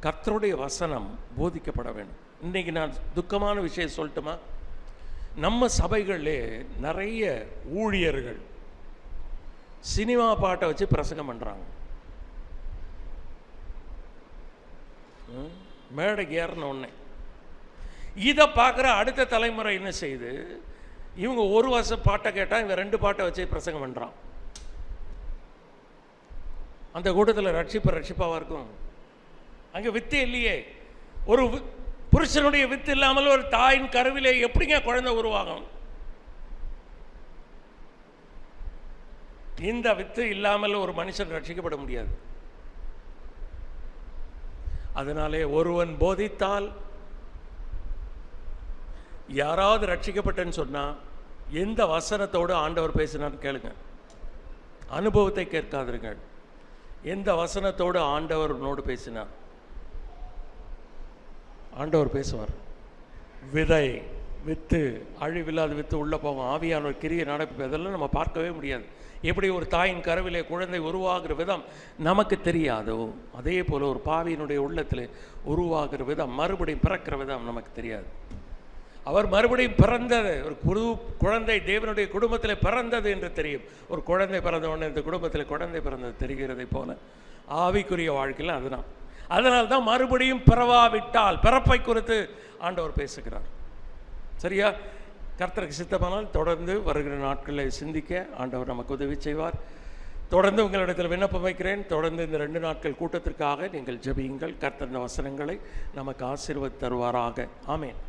கர்த்தருடைய வசனம் போதிக்கப்பட வேண்டும். இன்றைக்கி நான் துக்கமான விஷயம் சொல்லட்டுமா? நம்ம சபைகளிலே நிறைய ஊழியர்கள் சினிமா பாட்டை வச்சு பிரசங்கம் பண்ணுறாங்க. மேடைக்கு ஏறின உடனே இதை பார்க்குற அடுத்த தலைமுறை என்ன செய்யுது? இவங்க ஒரு வருஷம் பாட்டை கேட்டால் இவங்க 2 பாட்டை வச்சு பிரசங்கம் பண்ணுறான். அந்த கூட்டத்தில் ரட்சிப்பாக இருக்கும். அங்கே வித்து இல்லையே. ஒரு புருஷனுடைய வித்து இல்லாமல் ஒரு தாயின் கருவிலே எப்படிங்க குழந்தை உருவாகும்? இந்த வித்து இல்லாமல் ஒரு மனுஷன் ரட்சிக்கப்பட முடியாது. அதனாலே ஒருவன் போதித்தால், யாராவது ரட்சிக்கப்பட்டேன்னு சொன்னால் எந்த வசனத்தோடு ஆண்டவர் பேசினான்னு கேளுங்க. அனுபவத்தை கேட்காதீர்கள். எந்த வசனத்தோடு ஆண்டவரோடு பேசினார்? ஆண்டவர் பேசுவார். விதை, வித்து, அழிவில்லாத வித்து உள்ளே போகும், ஆவியான ஒரு கிரியை நடப்பு, இதெல்லாம் நம்ம பார்க்கவே முடியாது. எப்படி ஒரு தாயின் கருவிலே குழந்தை உருவாகிற விதம் நமக்கு தெரியாதோ, அதே போல் ஒரு பாவியினுடைய உள்ளத்தில் உருவாகிற விதம், மறுபடியும் பிறக்கிற விதம் நமக்கு தெரியாது. அவர் மறுபடியும் பிறந்தது, ஒரு புது குழந்தை தேவனுடைய குடும்பத்தில் பிறந்தது என்று தெரியும். ஒரு குழந்தை பிறந்த உடனே இந்த குடும்பத்தில் குழந்தை பிறந்தது தெரிகிறதை போல ஆவிக்குரிய வாழ்க்கையில் அதுதான். அதனால்தான் மறுபடியும் பிறவாவிட்டால், பிறப்பை குறித்து ஆண்டவர் பேசுகிறார். சரியா? கர்த்தருக்கு சித்தமானால் தொடர்ந்து வருகிற நாட்களில் சிந்திக்க ஆண்டவர் நமக்கு உதவி செய்வார். தொடர்ந்து உங்களிடத்தில் விண்ணப்பம் வைக்கிறேன். தொடர்ந்து இந்த 2 நாட்கள் கூட்டத்திற்காக நீங்கள் ஜெபியுங்கள். கர்த்தர் வசனங்களை நமக்கு ஆசீர்வதித்து தருவாராக. ஆமென்.